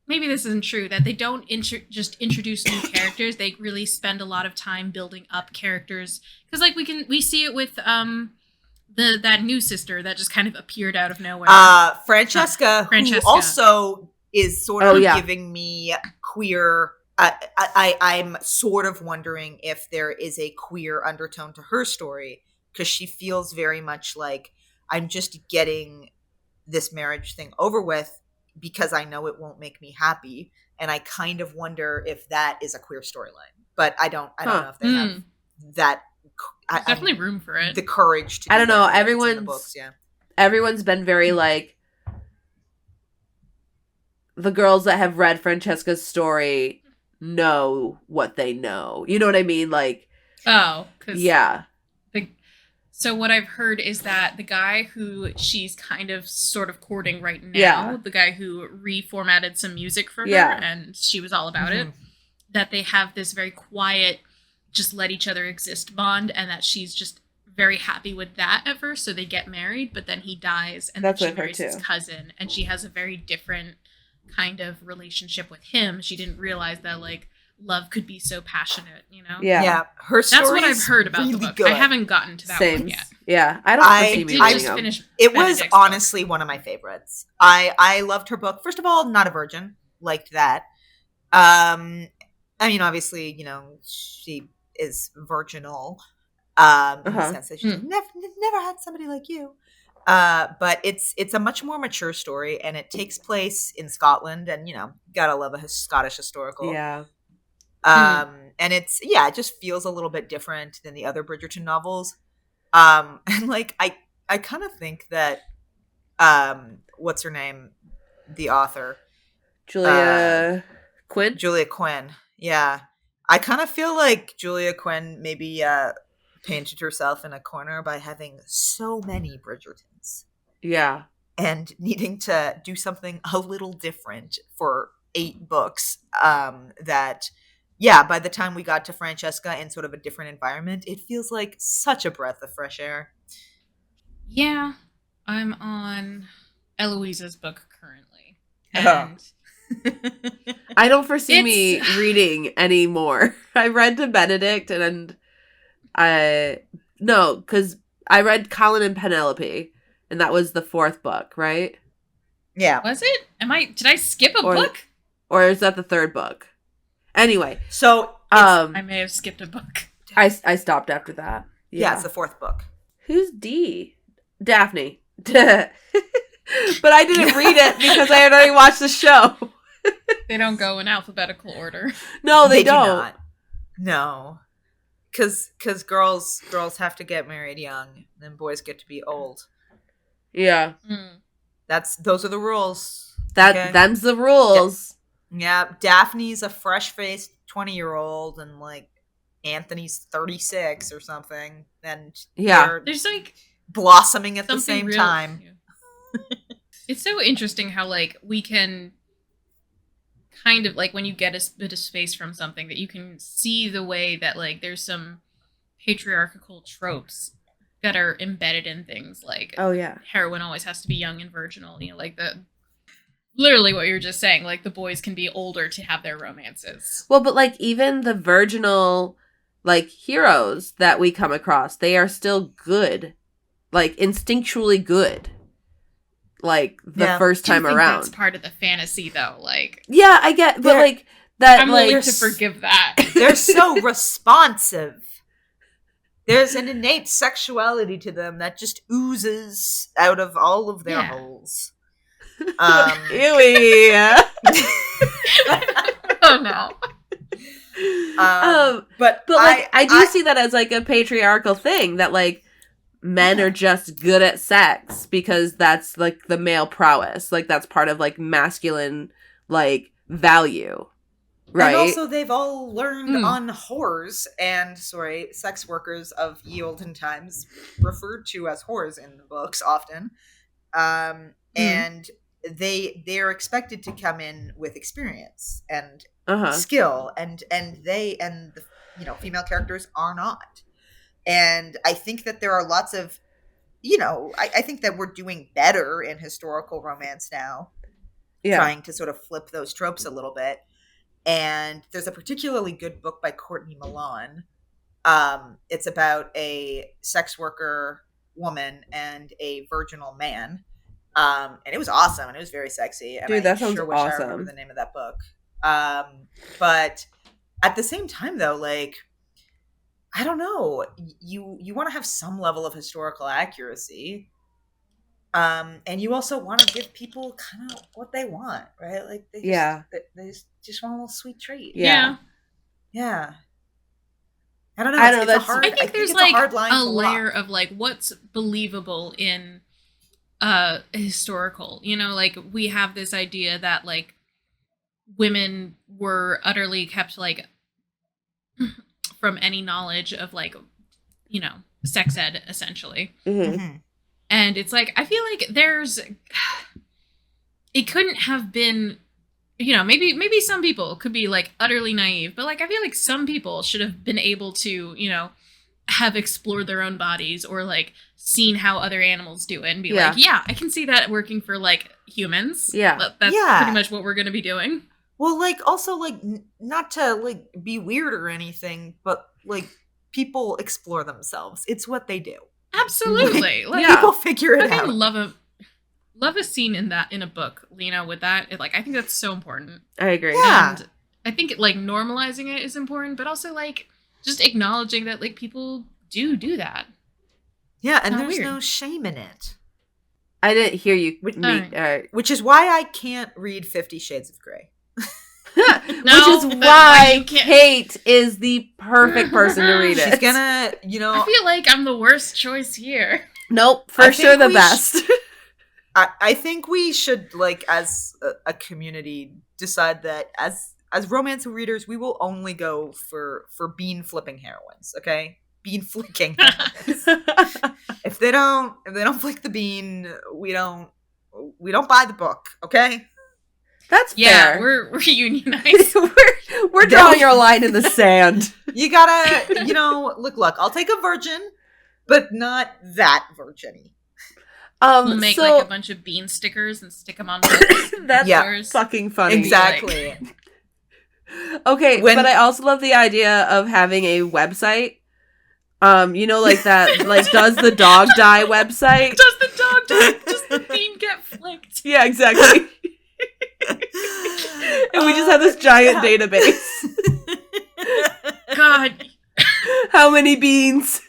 S1: maybe this isn't true, that they don't just introduce new characters. They really spend a lot of time building up characters. Because, like, we see it with that new sister that just kind of appeared out of nowhere.
S3: Francesca, who also is sort of giving me queer... I'm sort of wondering if there is a queer undertone to her story, because she feels very much like, I'm just getting this marriage thing over with because I know it won't make me happy, and I kind of wonder if that is a queer storyline. But I don't know if they have that.
S1: There's definitely room for it.
S3: The courage to.
S2: I don't know.
S3: Everyone's
S2: been very, like, the girls that have read Francesca's story know what they know. You know what I mean? Like,
S1: oh, because So what I've heard is that the guy who she's kind of sort of courting right now,
S2: Yeah.
S1: the guy who reformatted some music for her
S2: Yeah.
S1: and she was all about it, that they have this very quiet, just let each other exist bond, and that she's just very happy with that at first. So they get married, but then he dies, and
S2: That's
S1: then
S2: what
S1: she
S2: I've heard
S1: marries his
S2: too.
S1: cousin, and she has a very different kind of relationship with him. She didn't realize that like love could be so passionate, you know?
S2: Yeah.
S3: Her story.
S1: That's what I've heard about
S3: really
S1: the book.
S3: Good.
S1: I haven't gotten to that
S2: Same.
S1: one yet.
S2: Yeah. I don't
S3: I
S2: foresee
S1: I
S2: me
S1: did
S2: reading
S1: just
S2: them.
S1: finish.
S3: It was
S1: Benedict's book.
S3: honestly one of my favorites. I loved her book. First of all, Not a Virgin. Liked that. I mean, obviously, you know, she is virginal. In the sense that she's never had somebody like you. But it's a much more mature story, and it takes place in Scotland, and you know, gotta love a Scottish historical.
S2: Yeah.
S3: And it just feels a little bit different than the other Bridgerton novels. And like I kind of think that what's her name, the author,
S2: Julia Quinn.
S3: Julia Quinn. Yeah, I kind of feel like Julia Quinn maybe painted herself in a corner by having so many Bridgertons.
S2: Yeah.
S3: And needing to do something a little different for 8 books. That, by the time we got to Francesca in sort of a different environment, it feels like such a breath of fresh air.
S1: Yeah, I'm on Eloise's book currently. And
S2: I don't foresee me reading anymore. I read to Benedict and because I read Colin and Penelope, and that was the 4th book, right?
S3: Yeah.
S1: Was it? Did I skip a book?
S2: Or is that the 3rd book? Anyway.
S3: So
S1: I may have skipped a book.
S2: I stopped after that.
S3: Yeah, it's the 4th book.
S2: Who's D? Daphne. But I didn't read it because I had already watched the show.
S1: They don't go in alphabetical order.
S2: No, they don't.
S3: Do not. No. Because girls have to get married young, and boys get to be old.
S2: Yeah.
S3: Those are the rules.
S2: Them's the rules.
S3: Yeah. Daphne's a fresh-faced 20-year-old, and like Anthony's 36 or something, and
S1: there's like
S3: blossoming at the same time.
S1: Yeah. It's so interesting how like we can kind of like when you get a bit of space from something that you can see the way that like there's some patriarchal tropes that are embedded in things like heroine always has to be young and virginal, you know, like literally what you're just saying, like the boys can be older to have their romances.
S2: Well, but like even the virginal like heroes that we come across, they are still good, like instinctually good. Like the first time around.
S1: That's part of the fantasy, though. Like,
S2: yeah, I get, but like that.
S1: I'm willing to forgive that.
S3: They're so responsive. There's an innate sexuality to them that just oozes out of all of their holes.
S2: Ewy.
S1: Oh no.
S3: But
S2: like I do see that as like a patriarchal thing that like men are just good at sex because that's like the male prowess, like that's part of like masculine like value, right?
S3: And also they've all learned on whores and sex workers of ye olden times, referred to as whores in the books often, and they're expected to come in with experience and skill, and the female characters are not. And I think that there are lots of, I think that we're doing better in historical romance now, trying to sort of flip those tropes a little bit. And there's a particularly good book by Courtney Milan. It's about a sex worker woman and a virginal man. And it was awesome, and it was very sexy. And
S2: dude, that sounds
S3: wish
S2: awesome.
S3: I remember the name of that book. But at the same time, though, like, I don't know. You want to have some level of historical accuracy, and you also want to give people kind of what they want, right? Like they just want a little sweet treat.
S2: Yeah.
S3: I don't know.
S2: I don't know.
S1: I think there's like a layer of like what's believable in historical. You know, like we have this idea that like women were utterly kept like from any knowledge of like sex ed essentially.
S2: Mhm.
S1: And it's like, I feel like it couldn't have been, maybe some people could be like utterly naive, but like, I feel like some people should have been able to, have explored their own bodies or like seen how other animals do it and be like, yeah, I can see that working for like humans.
S2: Yeah.
S1: That's pretty much what we're going to be doing.
S3: Well, like, also, like, not to, like, be weird or anything, but, like, people explore themselves. It's what they do.
S1: Absolutely. Like,
S3: people figure it out.
S1: Love a scene in a book, Lena, with that. I think that's so important.
S2: I agree.
S3: Yeah.
S1: And I think like normalizing it is important, but also like just acknowledging that like people do that.
S3: Yeah, and
S1: Not
S3: there's
S1: weird.
S3: no shame in it.
S2: I didn't hear you.
S3: Which is why I can't read 50 Shades of Grey.
S2: Which is why Kate is the perfect person to read it.
S3: She's gonna,
S1: I feel like I'm the worst choice here.
S2: Nope, for sure the best.
S3: I think we should, like, as a community, decide that as romance readers, we will only go for bean flipping heroines. Okay, bean flicking heroines. if they don't flick the bean, we don't buy the book. Okay.
S2: That's fair.
S1: We're unionized.
S2: we're drawing our line in the sand.
S3: You gotta, look. I'll take a virgin, but not that virgin-y.
S1: We'll make like a bunch of bean stickers and stick them on books.
S2: That's fucking funny.
S3: Exactly.
S2: Okay, but I also love the idea of having a website. Like that, like, does the dog die website?
S1: Does the dog die? Does the bean get flicked?
S2: Yeah, exactly. And we just have this giant database.
S1: God.
S2: How many beans?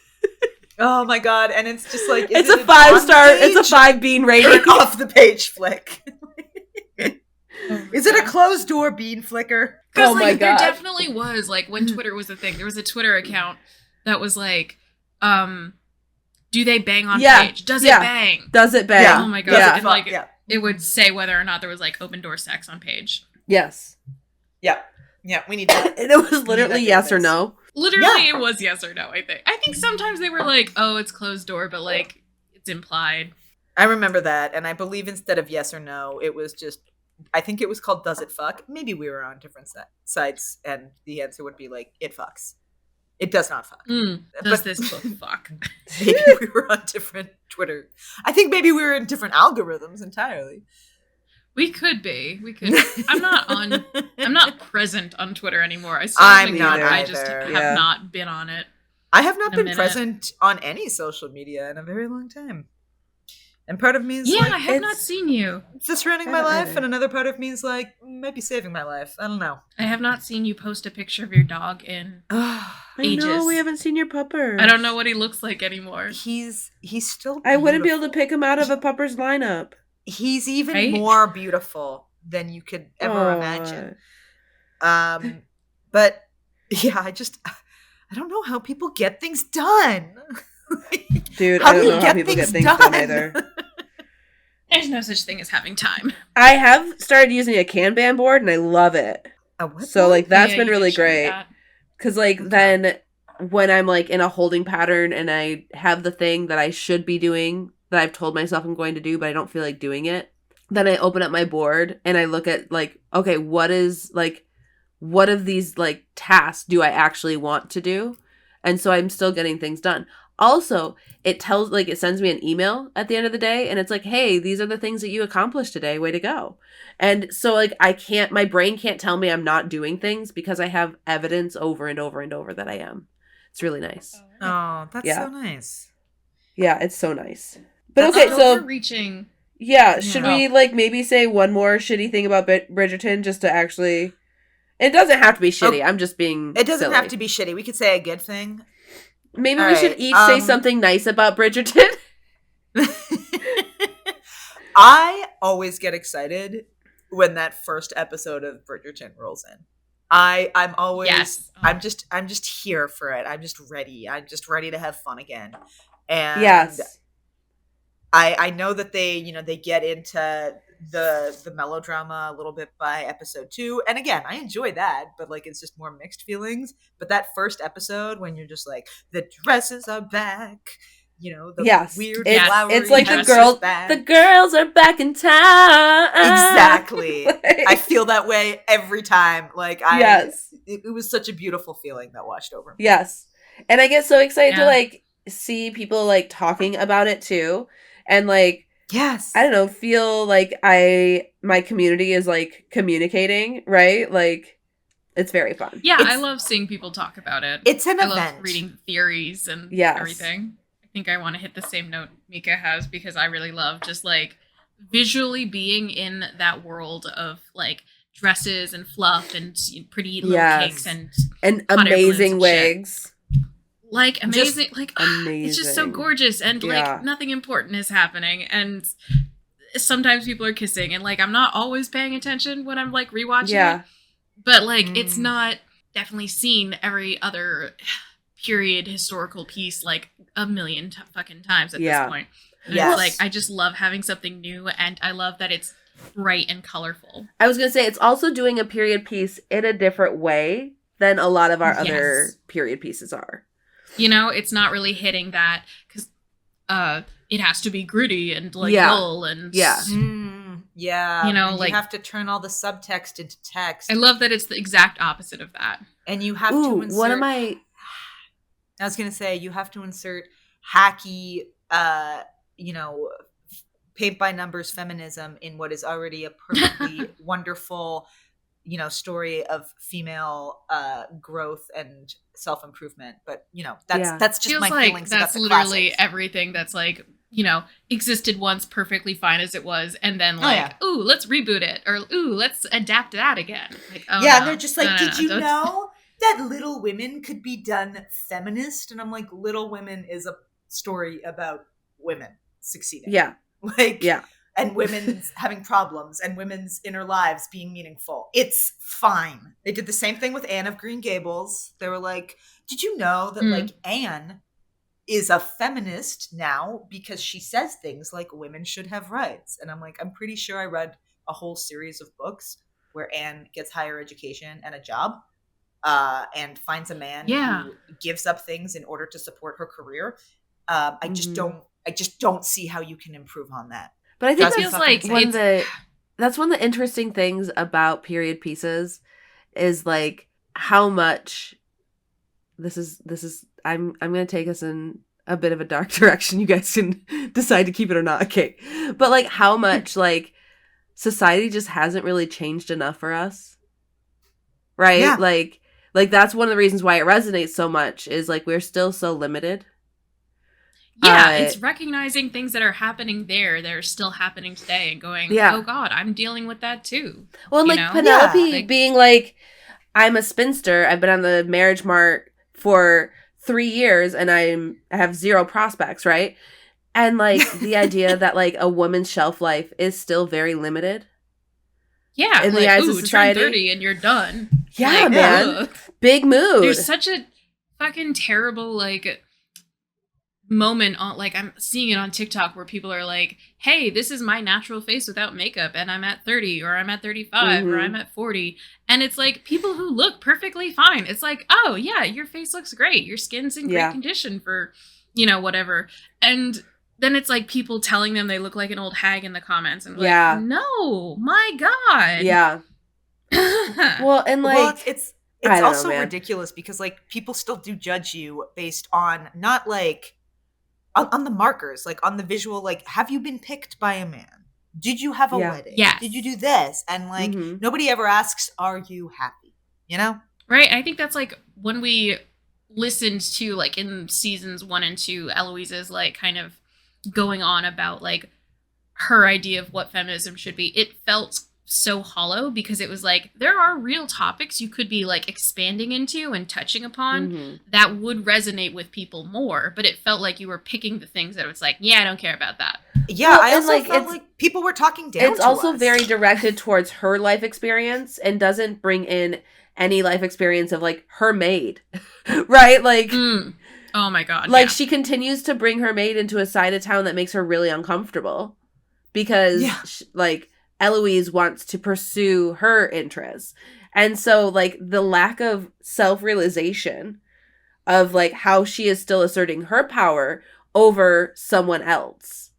S3: Oh my god, and it's just like,
S2: it's a 5-star, it's a 5 bean rating.
S3: Off the page flick. Is it a closed door bean flicker?
S1: Because there definitely was, like, when Twitter was a thing, there was a Twitter account that was like, do they bang on page? Does it bang?
S2: Does it bang?
S1: Yeah. Oh my god.
S2: Yeah.
S1: And, it would say whether or not there was like open door sex on page.
S2: Yes.
S3: Yeah. Yeah, we need that.
S2: And it was literally yes or no.
S1: Literally, it was yes or no, I think. I think sometimes they were like, oh, it's closed door, but like, it's implied.
S3: I remember that, and I believe instead of yes or no, it was just, I think it was called Does It Fuck? Maybe we were on different sites, and the answer would be like, it fucks. It does not fuck.
S1: Does this book fuck?
S3: Maybe we were on different Twitter. I think maybe we were in different algorithms entirely.
S1: We could be. I'm not present on Twitter anymore. I just have not been on it.
S3: I have not been present on any social media in a very long time. And part of me is
S1: I have not seen you.
S3: It's just running my life, and another part of me is like, might be saving my life. I don't know.
S1: I have not seen you post a picture of your dog in ages.
S2: I know, we haven't seen your pupper.
S1: I don't know what he looks like anymore.
S3: He's still beautiful.
S2: I wouldn't be able to pick him out of a pupper's lineup.
S3: He's even more beautiful than you could ever imagine. But yeah, I don't know how people get things done.
S2: Dude, I don't know how people get things done either.
S1: There's no such thing as having time.
S2: I have started using a Kanban board and I love it. So like that's been really great. Cause like then when I'm like in a holding pattern and I have the thing that I should be doing that I've told myself I'm going to do, but I don't feel like doing it, then I open up my board and I look at like, okay, what of these like tasks do I actually want to do? And so I'm still getting things done. Also, it sends me an email at the end of the day and it's like, hey, these are the things that you accomplished today. Way to go. And so like my brain can't tell me I'm not doing things because I have evidence over and over and over that I am. It's really nice.
S3: Oh, that's so nice.
S2: Yeah, it's so nice. But okay, so
S1: overreaching.
S2: Yeah, should we like maybe say one more shitty thing about Bridgerton just to actually? It doesn't have to be shitty. I'm just being.
S3: It doesn't
S2: silly.
S3: have to be shitty. We could say a good thing.
S2: Maybe we should each say something nice about Bridgerton.
S3: I always get excited when that first episode of Bridgerton rolls in. I'm always I'm just here for it. I'm just ready. I'm just ready to have fun again. And
S2: yes.
S3: I know that they get into the melodrama a little bit by episode 2. And again, I enjoy that, but like it's just more mixed feelings. But that first episode when you're just like, the dresses are back, you know, the weird flowery
S2: it's like
S3: the
S2: girls are back in town.
S3: Exactly. I feel that way every time. Like it was such a beautiful feeling that washed over me.
S2: Yes. And I get so excited to like see people like talking about it too. And like,
S3: yes,
S2: I don't know, feel like my community is like communicating, right? Like it's very fun.
S1: Yeah, I love seeing people talk about it.
S3: It's an event.
S1: I love reading theories and everything. I think I want to hit the same note Mika has because I really love just like visually being in that world of like dresses and fluff and pretty little cakes and
S2: amazing wigs.
S1: Like amazing,
S2: just
S1: like
S2: amazing.
S1: It's just so gorgeous and like nothing important is happening and sometimes people are kissing and like I'm not always paying attention when I'm like rewatching it, but like it's not definitely seen every other period historical piece like a million fucking times at this point. And it's like I just love having something new and I love that it's bright and colorful.
S2: I was gonna say it's also doing a period piece in a different way than a lot of our other period pieces are.
S1: You know, it's not really hitting that because it has to be gritty and like dull and
S3: you know,
S1: like
S3: you have to turn all the subtext into text.
S1: I love that it's the exact opposite of that.
S3: And you have to insert. I was gonna say you have to insert hacky, you know, paint by numbers feminism in what is already a perfectly wonderful, you know, story of female growth and self-improvement. But you know, that's just
S1: feels
S3: my
S1: like
S3: feelings about the
S1: literally
S3: classics.
S1: everything that's like, you know, existed once perfectly fine as it was, and then like, ooh, let's reboot it, or ooh, let's adapt that again. Like,
S3: and they're just like, did you know that Little Women could be done feminist? And I'm like, Little Women is a story about women succeeding. And women's having problems and women's inner lives being meaningful. It's fine. They did the same thing with Anne of Green Gables. They were like, did you know that like Anne is a feminist now because she says things like women should have rights? And I'm like, I'm pretty sure I read a whole series of books where Anne gets higher education and a job and finds a man who gives up things in order to support her career. I just don't see how you can improve on that.
S2: But I think that's one of the interesting things about period pieces is like how much this is I'm going to take us in a bit of a dark direction. You guys can decide to keep it or not. Okay. But like how much like society just hasn't really changed enough for us. Right?
S3: Yeah.
S2: Like that's one of the reasons why it resonates so much is like we're still so limited.
S1: Yeah, it's recognizing things that are happening there that are still happening today and going, oh God, I'm dealing with that too.
S2: Well, and like Penelope being like, I'm a spinster. I've been on the marriage mart for 3 years and I have 0 prospects, right? And like the idea that like a woman's shelf life is still very limited.
S1: Yeah,
S2: in
S1: like,
S2: the eyes of society.
S1: Turn 30 and you're done.
S2: Yeah,
S1: like,
S2: man. Big mood.
S1: There's such a fucking terrible like moment on like I'm seeing it on TikTok where people are like, hey, this is my natural face without makeup and I'm at 30 or I'm at 35 or I'm at 40, and it's like people who look perfectly fine. It's like, oh yeah, your face looks great, your skin's in great condition for, you know, whatever. And then it's like people telling them they look like an old hag in the comments and like, no, my God.
S2: Well, and like
S3: it's also ridiculous because like people still do judge you based on not like on the markers, like on the visual, like, have you been picked by a man? Did you have a wedding?
S1: Yes.
S3: Did you do this? And like, nobody ever asks, are you happy? You know?
S1: Right. I think that's like when we listened to like in seasons 1 and 2, Eloise's like kind of going on about like her idea of what feminism should be. It felt so hollow because it was like there are real topics you could be like expanding into and touching upon that would resonate with people more, but it felt like you were picking the things that was like, I don't care about that.
S3: I also felt like people were talking down
S2: it's
S3: to
S2: also
S3: us.
S2: Very directed towards her life experience and doesn't bring in any life experience of like her maid. Right? Like
S1: oh my God,
S2: like she continues to bring her maid into a side of town that makes her really uncomfortable because like Eloise wants to pursue her interests. And so, like, the lack of self-realization of, like, how she is still asserting her power over someone else.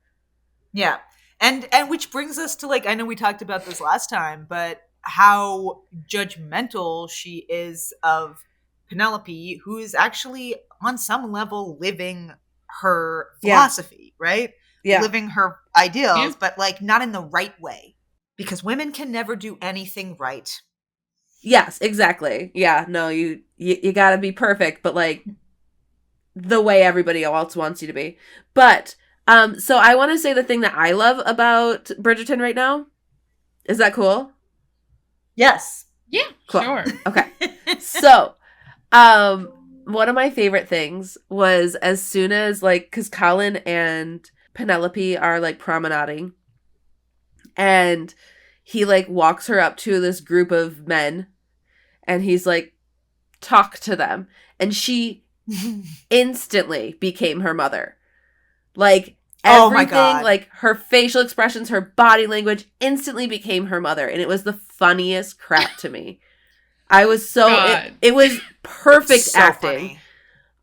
S3: Yeah. And which brings us to, like, I know we talked about this last time, but how judgmental she is of Penelope, who is actually on some level living her philosophy, right?
S2: Yeah.
S3: Living her ideals,
S1: Yeah.
S3: but like not in the right way. Because women can never do anything right.
S2: Yes, exactly. Yeah, no, you gotta be perfect, but like the way everybody else wants you to be. But so I want to say the thing that I love about Bridgerton right now. Is that cool?
S3: Yes.
S1: Yeah,
S2: Cool.
S1: sure.
S2: Okay. So, one of my favorite things was as soon as, like, because Colin and Penelope are, like, promenading, and he, like, walks her up to this group of men, and he's like, talk to them. And she instantly became her mother. Like,
S3: Oh my
S2: everything,
S3: God.
S2: like, her facial expressions, her body language instantly became her mother. And it was the funniest crap to me. I was so,
S1: God.
S2: it was perfect
S3: So
S2: acting.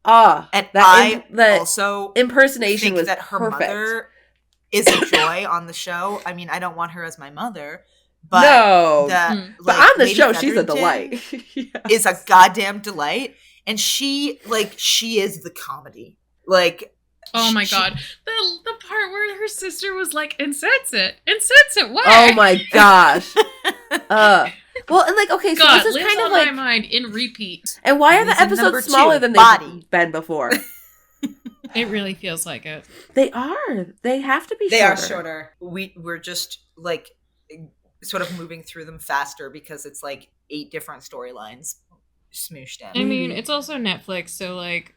S3: funny.
S2: And
S3: I also
S2: impersonation
S3: think
S2: was
S3: that her
S2: perfect.
S3: mother is a joy on the show. I mean, I don't want her as my mother, but
S2: No.
S3: but
S2: On the
S3: Lady
S2: show, she's a
S3: Featherington
S2: delight. Yes.
S3: Is a goddamn delight, and she is the comedy. Like,
S1: Oh my
S3: she-
S1: God. The part where her sister was like, insensate, what?
S2: Oh my gosh. Well, and like, okay, so
S1: God,
S2: this is
S1: lives
S2: kind of
S1: on
S2: like,
S1: my mind in repeat.
S2: and why are the
S3: Reason number
S2: episodes smaller
S3: 2,
S2: than
S3: body.
S2: they've been before?
S1: It really feels like it.
S2: They are. They have to be
S3: They
S2: shorter.
S3: are shorter. We're just like sort of moving through them faster because it's like 8 different storylines smooshed in.
S1: I mean, it's also Netflix, so like,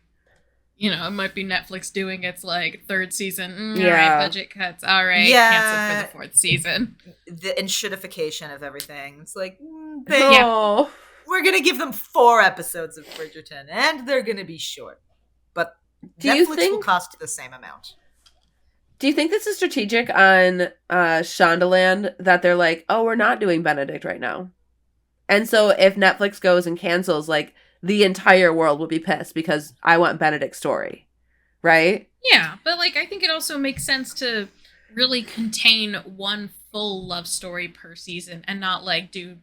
S1: you know, it might be Netflix doing its like 3rd season. All
S2: Yeah.
S1: right, budget cuts. All right,
S3: Yeah.
S1: cancel for the 4th season.
S3: The enshittification of everything. It's like,
S2: Oh.
S3: we're gonna give them 4 episodes of Bridgerton, and they're gonna be short. But
S2: Do you
S3: Netflix will
S2: think-
S3: cost the same amount.
S2: Do you think this is strategic on Shondaland that they're like, oh, we're not doing Benedict right now? And so if Netflix goes and cancels, like, the entire world will be pissed because I want Benedict's story. Right?
S1: Yeah, but like, I think it also makes sense to really contain one full love story per season and not like do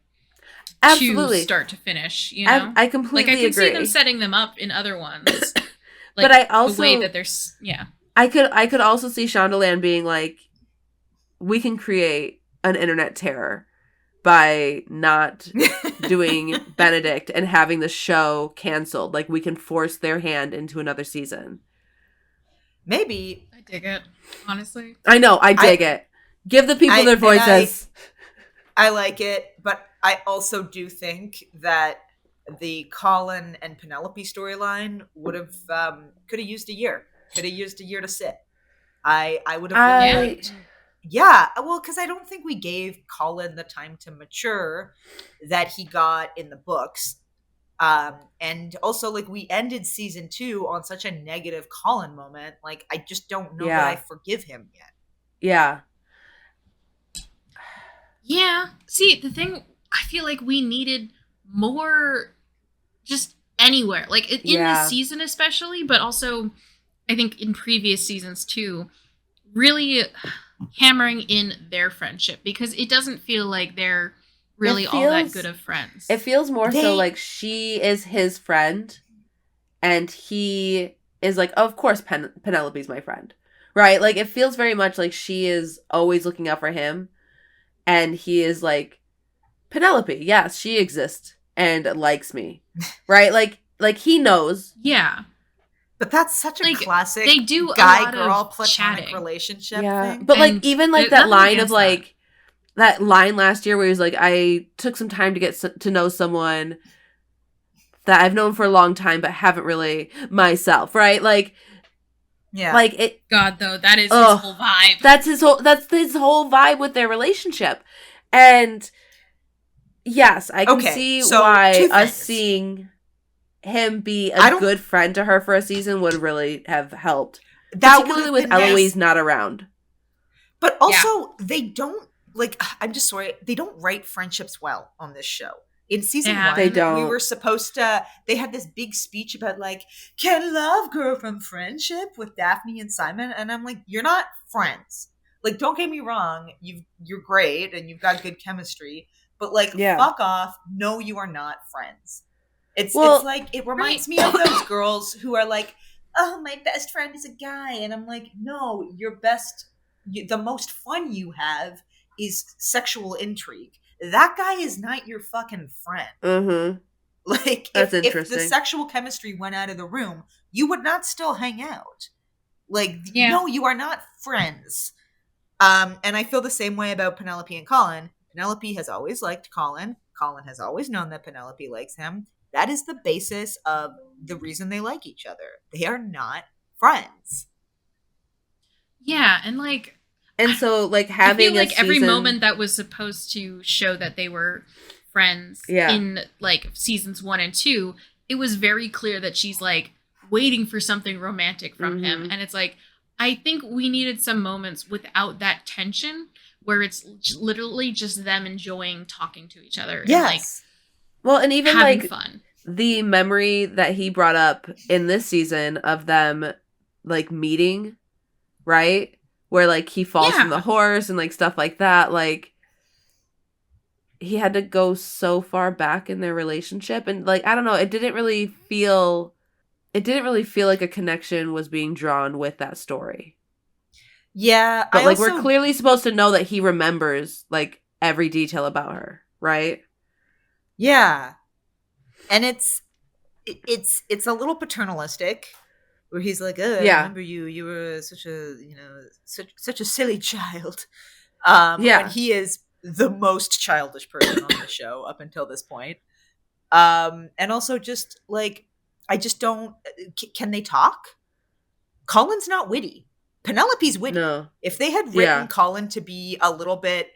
S2: Absolutely.
S1: two start to finish, you know?
S2: I completely
S1: like, I can
S2: agree.
S1: see them setting them up in other ones. Like,
S2: But I also-
S1: the way that there's, yeah.
S2: I could also see Shondaland being like, we can create an internet terror by not doing Benedict and having the show canceled. Like, we can force their hand into another season.
S3: Maybe.
S1: I dig it, honestly.
S2: I know, I dig it. Give the people their voices.
S3: I like it, but I also do think that the Colin and Penelope storyline would have could have used a year. Could have used a year to sit. I would have really liked. Yeah, well, because I don't think we gave Colin the time to mature that he got in the books. And also, like, we ended season 2 on such a negative Colin moment. Like, I just don't know that I forgive him yet.
S2: Yeah.
S1: Yeah. See, the thing, I feel like we needed more just anywhere. Like, in this season especially, but also, I think in previous seasons too, really hammering in their friendship. Because it doesn't feel like they're really all that good of friends.
S2: It feels more so like she is his friend, and he is like, oh, of course Penelope's my friend. Right? Like, it feels very much like she is always looking out for him, and he is like, Penelope, yes, she exists and likes me. Right? Like he knows.
S1: Yeah.
S3: But that's such a classic
S1: they do
S3: guy-girl platonic relationship thing.
S2: But like, even like that line of
S1: that.
S2: like, that line last year where he was like, I took some time to get to know someone that I've known for a long time, but haven't really myself, right? Like,
S3: yeah,
S2: like it.
S1: God, though, that is his whole vibe.
S2: That's his whole vibe with their relationship. And yes, I can see why us seeing him be a good friend to her for a season would really have helped. Particularly with Eloise not around.
S3: But also, they don't like, I'm just sorry, they don't write friendships well on this show. In season
S1: Yeah.
S3: one,
S2: They don't.
S3: we were supposed to, they had this big speech about like, can love grow from friendship with Daphne and Simon? And I'm like, you're not friends. Like, don't get me wrong, you're great and you've got good chemistry, but like, fuck off. No, you are not friends. It's like, it reminds me of those girls who are like, oh, my best friend is a guy. And I'm like, no, the most fun you have is sexual intrigue. That guy is not your fucking friend.
S2: Mm-hmm.
S3: Like,
S2: That's
S3: if
S2: interesting.
S3: the sexual chemistry went out of the room, you would not still hang out. Like, no, you are not friends. And I feel the same way about Penelope and Colin. Penelope has always liked Colin. Colin has always known that Penelope likes him. That is the basis of the reason they like each other. They are not friends.
S1: Yeah, and like...
S2: And so, like, having
S1: I feel like
S2: a season...
S1: every moment that was supposed to show that they were friends in, like, seasons 1 and 2, it was very clear that she's, like, waiting for something romantic from him. And it's like, I think we needed some moments without that tension where it's literally just them enjoying talking to each other.
S3: Yes.
S1: And, like,
S2: well, and even,
S1: having
S2: like,
S1: fun.
S2: The memory that he brought up in this season of them, like, meeting, right? Where, like, he falls from the horse and, like, stuff like that. Like, he had to go so far back in their relationship. And, like, I don't know. It didn't really feel like a connection was being drawn with that story.
S3: Yeah.
S2: But, like, we're clearly supposed to know that he remembers, like, every detail about her, right?
S3: Yeah. And it's a little paternalistic. Where he's like, oh, I remember you were such a silly child. When he is the most childish person on the show up until this point. And also just like, I just don't, can they talk? Colin's not witty. Penelope's witty.
S2: No.
S3: If they had written Colin to be a little bit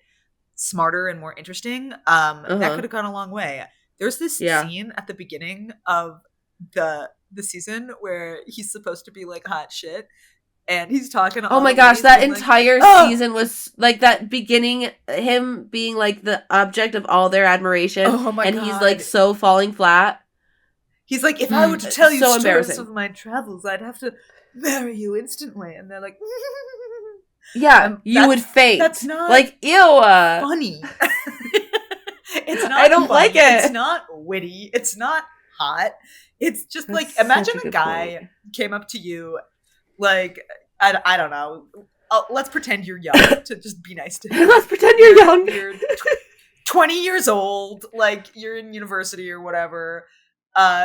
S3: smarter and more interesting, that could have gone a long way. There's this scene at the beginning of the season where he's supposed to be like hot shit and he's talking to
S2: oh my gosh, that entire season was like that beginning, him being like the object of all their admiration.
S3: Oh my God.
S2: He's like so falling flat.
S3: He's like, if I were to tell you
S2: so
S3: stories of my travels, I'd have to marry you instantly. And they're like,
S2: you would faint.
S3: That's not
S2: like, ew,
S3: funny. It's not.
S2: I don't like it.
S3: It's not witty. It's not hot. It's just
S2: That's
S3: like, imagine
S2: such a
S3: a
S2: good
S3: guy
S2: point.
S3: came up to you, like, I don't know. Let's pretend you're young to just be nice to him.
S2: Let's pretend you're young.
S3: You're 20 years old, like you're in university or whatever.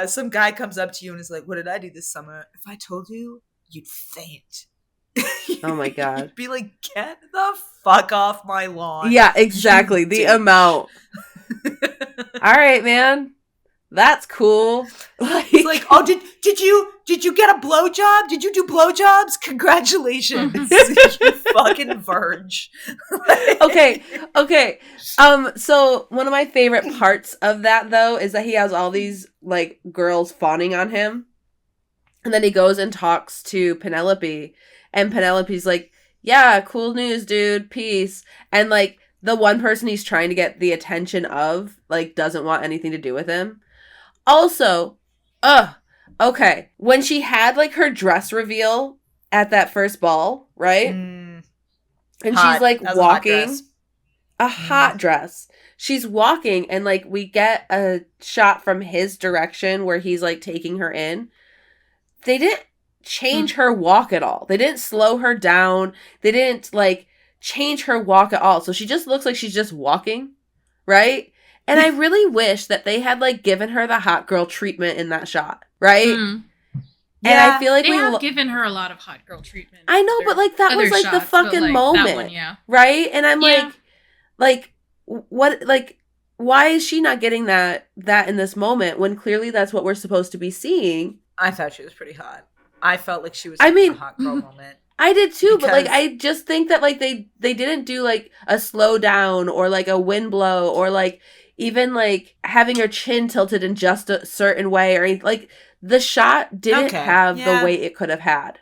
S3: Some guy comes up to you and is like, what did I do this summer? If I told you, you'd faint.
S2: Oh my God.
S3: You'd be like, get the fuck off my lawn.
S2: Yeah, exactly. The amount. All right, man. That's cool.
S3: It's like, oh, did you get a blowjob? Did you do blowjobs? Congratulations, you fucking Verge.
S2: Okay. So one of my favorite parts of that though is that he has all these like girls fawning on him, and then he goes and talks to Penelope, and Penelope's like, "Yeah, cool news, dude. Peace." And like the one person he's trying to get the attention of like doesn't want anything to do with him. Also, okay, when she had like her dress reveal at that first ball, right? And
S3: hot.
S2: She's like walking
S3: a
S2: hot dress. She's walking and like we get a shot from his direction where he's like taking her in. They didn't change her walk at all. They didn't slow her down. They didn't like change her walk at all. So she just looks like she's just walking, right? And I really wish that they had, like, given her the hot girl treatment in that shot, right?
S1: Mm.
S2: And I feel like
S1: they have given her a lot of hot girl treatment.
S2: I know, but, like, that was, like, the fucking moment,
S1: that one,
S2: right? And I'm like, what, like, why is she not getting that in this moment when clearly that's what we're supposed to be seeing?
S3: I thought she was pretty hot. I felt like she was
S2: a
S3: hot girl moment.
S2: I did too, but like I just think that like they didn't do like a slow down or like a wind blow or like even like having her chin tilted in just a certain way or anything. Like the shot didn't have the weight it could have had.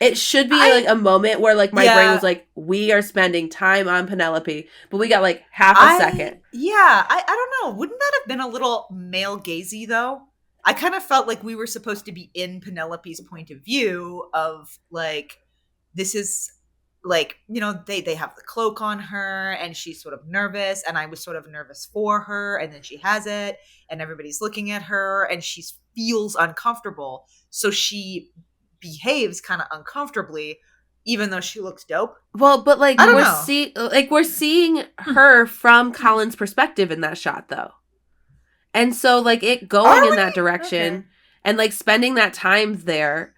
S2: It should be like a moment where like my
S3: Yeah.
S2: brain was like, we are spending time on Penelope, but we got like half a second.
S3: Yeah, I don't know. Wouldn't that have been a little male gazy though? I kind of felt like we were supposed to be in Penelope's point of view of like, this is like, you know, they have the cloak on her and she's sort of nervous, and I was sort of nervous for her, and then she has it and everybody's looking at her and she feels uncomfortable. So she behaves kind of uncomfortably, even though she looks dope.
S2: Well, but like
S3: I don't know.
S2: we're seeing her from Colin's perspective in that shot though. And so like it going in that direction and like spending that time there,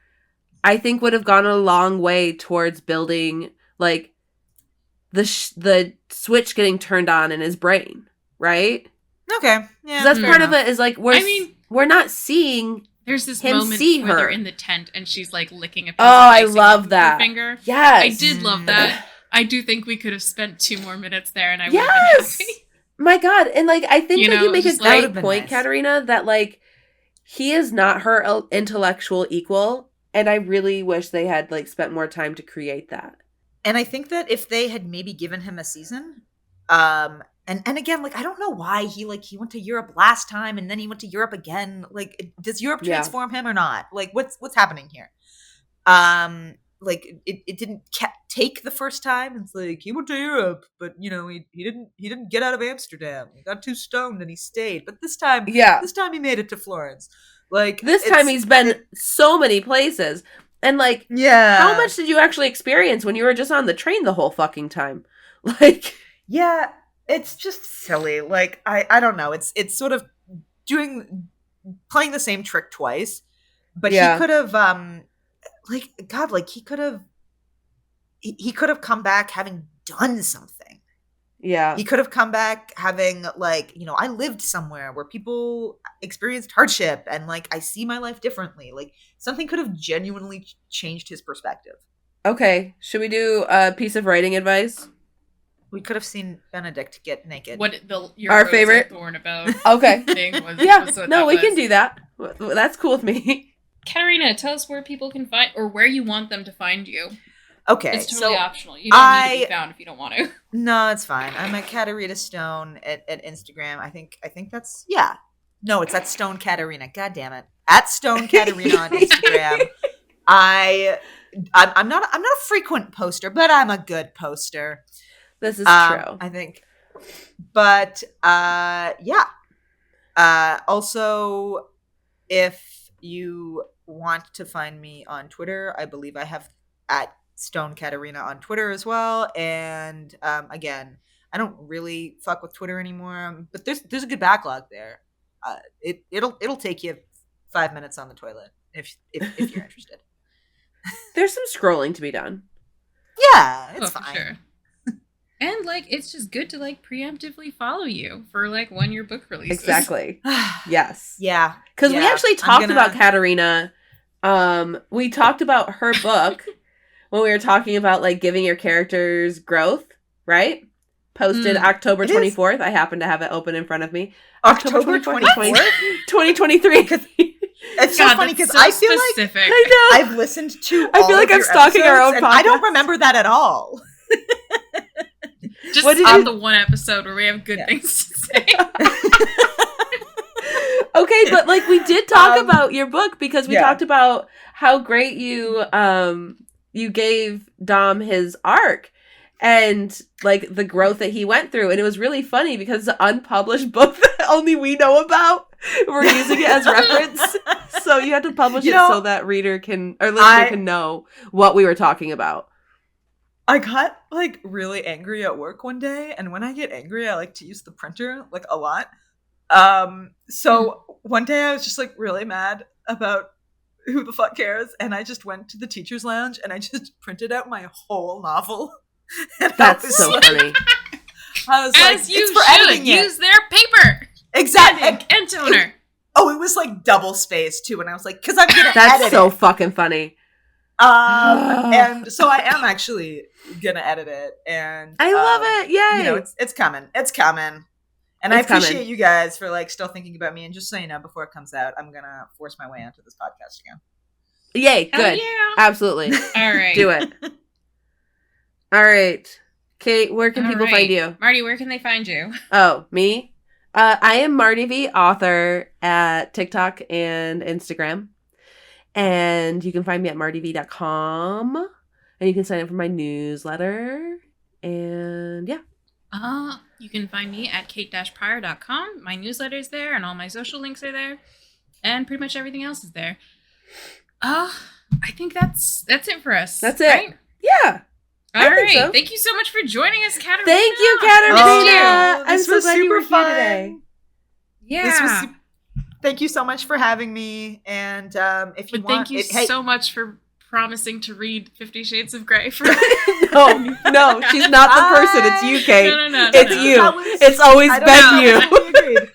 S2: I think would have gone a long way towards building like the switch getting turned on in his brain, right?
S3: Okay. Yeah.
S2: That's part
S3: enough.
S2: of it is like we're not seeing
S1: there's this
S2: him
S1: moment
S2: see
S1: where
S2: her.
S1: they're in the tent and she's like licking a piece
S2: Oh,
S1: of
S2: I
S1: icing
S2: love
S1: with
S2: that.
S1: her finger.
S2: Yes.
S1: I did love that. I do think we could have spent 2 more minutes there and I would
S2: Yes.
S1: have been happy.
S2: My God. And like, I think that you make a
S1: just like-
S2: great point, Katerina, that like, he is not her intellectual equal. And I really wish they had like spent more time to create that.
S3: And I think that if they had maybe given him a season, and again, like, I don't know why he went to Europe last time and then he went to Europe again. Like, does Europe transform him or not? Like, what's happening here? Like it didn't take the first time. It's like he went to Europe, but you know he didn't get out of Amsterdam. He got too stoned and he stayed. But this time he made it to Florence. Like
S2: this time he's been so many places. And like, how much did you actually experience when you were just on the train the whole fucking time? Like,
S3: yeah, it's just silly. Like I don't know. It's sort of playing the same trick twice. But he could have he could have come back having done something.
S2: Yeah.
S3: He could have come back having like, you know, I lived somewhere where people experienced hardship and like I see my life differently. Like something could have genuinely changed his perspective.
S2: Okay. Should we do a piece of writing advice?
S3: We could have seen Benedict get naked.
S2: Our favorite
S1: thorn about
S2: okay.
S1: thing was,
S2: yeah.
S1: was what
S2: no,
S1: that
S2: we
S1: was.
S2: can do that. That's cool with me.
S1: Katerina, tell us where people can find or where you want them to find you.
S3: Okay,
S1: it's totally optional. You don't need to be found if you don't want to.
S3: No, it's fine. I'm at Katerina Stone at Instagram. I think that's No, it's at Stone Katerina. God damn it. At Stone Katerina on Instagram. I'm not a frequent poster, but I'm a good poster.
S2: This is true.
S3: I think. But yeah. Also, if you want to find me on Twitter, I believe I have at Stone Katerina on Twitter as well. And again, I don't really fuck with Twitter anymore, but there's a good backlog there. It'll take you 5 minutes on the toilet if you're interested.
S2: There's some scrolling to be done.
S3: Yeah, it's fine.
S1: For sure. And like it's just good to like preemptively follow you for like when your book releases.
S2: Exactly. Yes.
S3: Yeah.
S2: Because we actually talked about Katerina. We talked about her book when we were talking about like giving your characters growth, right? Posted October 24th. I happen to have it open in front of me.
S3: October 24th?
S2: 2023.
S3: It's so funny because I feel
S1: specific.
S3: like
S2: I know.
S3: I've listened to
S2: I feel like I'm stalking our own podcast.
S3: I don't remember that at all.
S1: Just on the one episode where we have good things to say.
S2: Okay, but like we did talk about your book because we talked about how great you gave Dom his arc and like the growth that he went through, and it was really funny because it's an unpublished book that only we know about. We're using it as reference, so you have to publish it so that reader can or listener can know what we were talking about.
S3: I got like really angry at work one day, and when I get angry, I like to use the printer like a lot. So one day I was just like really mad about who the fuck cares, and I just went to the teacher's lounge and I just printed out my whole novel.
S2: That's so funny.
S3: I was
S1: As you should use their paper,
S3: exactly,
S1: and toner.
S3: It was like double spaced too, and I was like, because I'm gonna
S2: That's
S3: edit
S2: so
S3: it.
S2: fucking funny.
S3: And so I am actually gonna edit it, and
S2: I love it. Yay!
S3: You know, it's coming. And I appreciate you guys for like still thinking about me. And just so you know, before it comes out, I'm gonna force my way onto this podcast again.
S2: Yay,
S1: Oh,
S2: good.
S1: yeah.
S2: Absolutely.
S1: All right.
S2: Do it. All right. Kate, where can
S1: All
S2: people
S1: right.
S2: find you?
S1: Marty, where can they find you?
S2: Oh, me? I am Marty V, author at TikTok and Instagram. And you can find me at martyv.com. And you can sign up for my newsletter. And yeah.
S1: You can find me at kate-pryor.com. My newsletter's there, and all my social links are there. And pretty much everything else is there. I think that's it for us.
S2: That's it.
S1: Right?
S2: Yeah.
S1: All
S2: think
S1: right.
S2: so.
S1: Thank you so much for joining us, Katerina.
S2: Thank you, Katerina.
S3: Oh,
S2: I'm
S3: this
S2: so
S3: was
S2: glad you were
S3: super
S2: here
S3: fun.
S2: today.
S1: Yeah.
S3: This was thank you so much for having me. And if you
S1: But
S3: want,
S1: thank you so much for promising to read 50 Shades of Grey for
S2: No, she's not the person. It's you, Kate.
S1: No.
S2: It's you. It's always
S3: I don't
S2: been
S3: know.
S2: you.
S3: We agreed.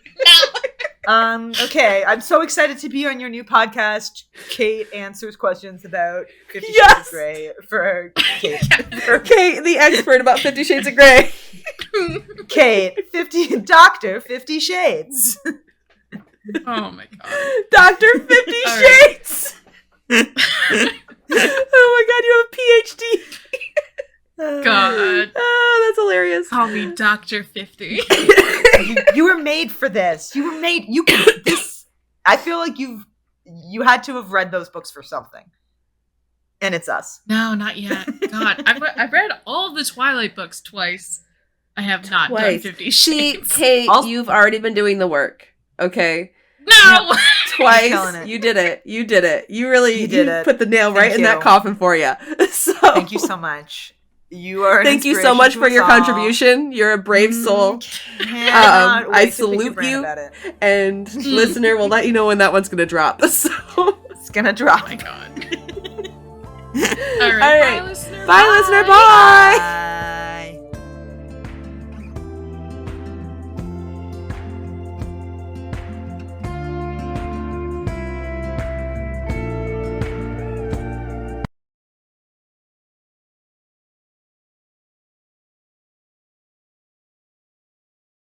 S3: Okay, I'm so excited to be on your new podcast. Kate answers questions about 50 Shades
S2: Yes.
S3: of Grey for Kate.
S2: Kate, the expert about 50 Shades of Grey.
S3: Kate, 50 Shades.
S1: Oh my god.
S2: Dr. 50
S1: All right.
S2: Shades. Oh my god, you have a PhD.
S1: God.
S2: Oh, that's hilarious.
S1: Call me Dr. 50.
S3: You were made for this. You were made. You could this. I feel like you had to have read those books for something, and it's us.
S1: No, not yet. God, I've read all the Twilight books twice. I have not done
S2: Twice.
S1: 50
S2: See,
S1: Shades.
S2: Kate,
S3: I'll-
S2: you've already been doing the work. Okay.
S1: No!
S3: killing
S2: Twice.
S3: it.
S2: You did it. You did it. You really
S3: You did it.
S2: put the nail
S3: Thank
S2: right in that
S3: you.
S2: coffin for you. So
S3: Thank you so much. You are.
S2: Thank you so much for your contribution. You're a brave soul. I salute you. And listener, we'll let you know when that one's going to drop. So
S3: It's gonna drop.
S1: Oh my god. All right.
S2: All right.
S1: Bye, listener.
S2: bye, listener. Bye.
S3: Bye.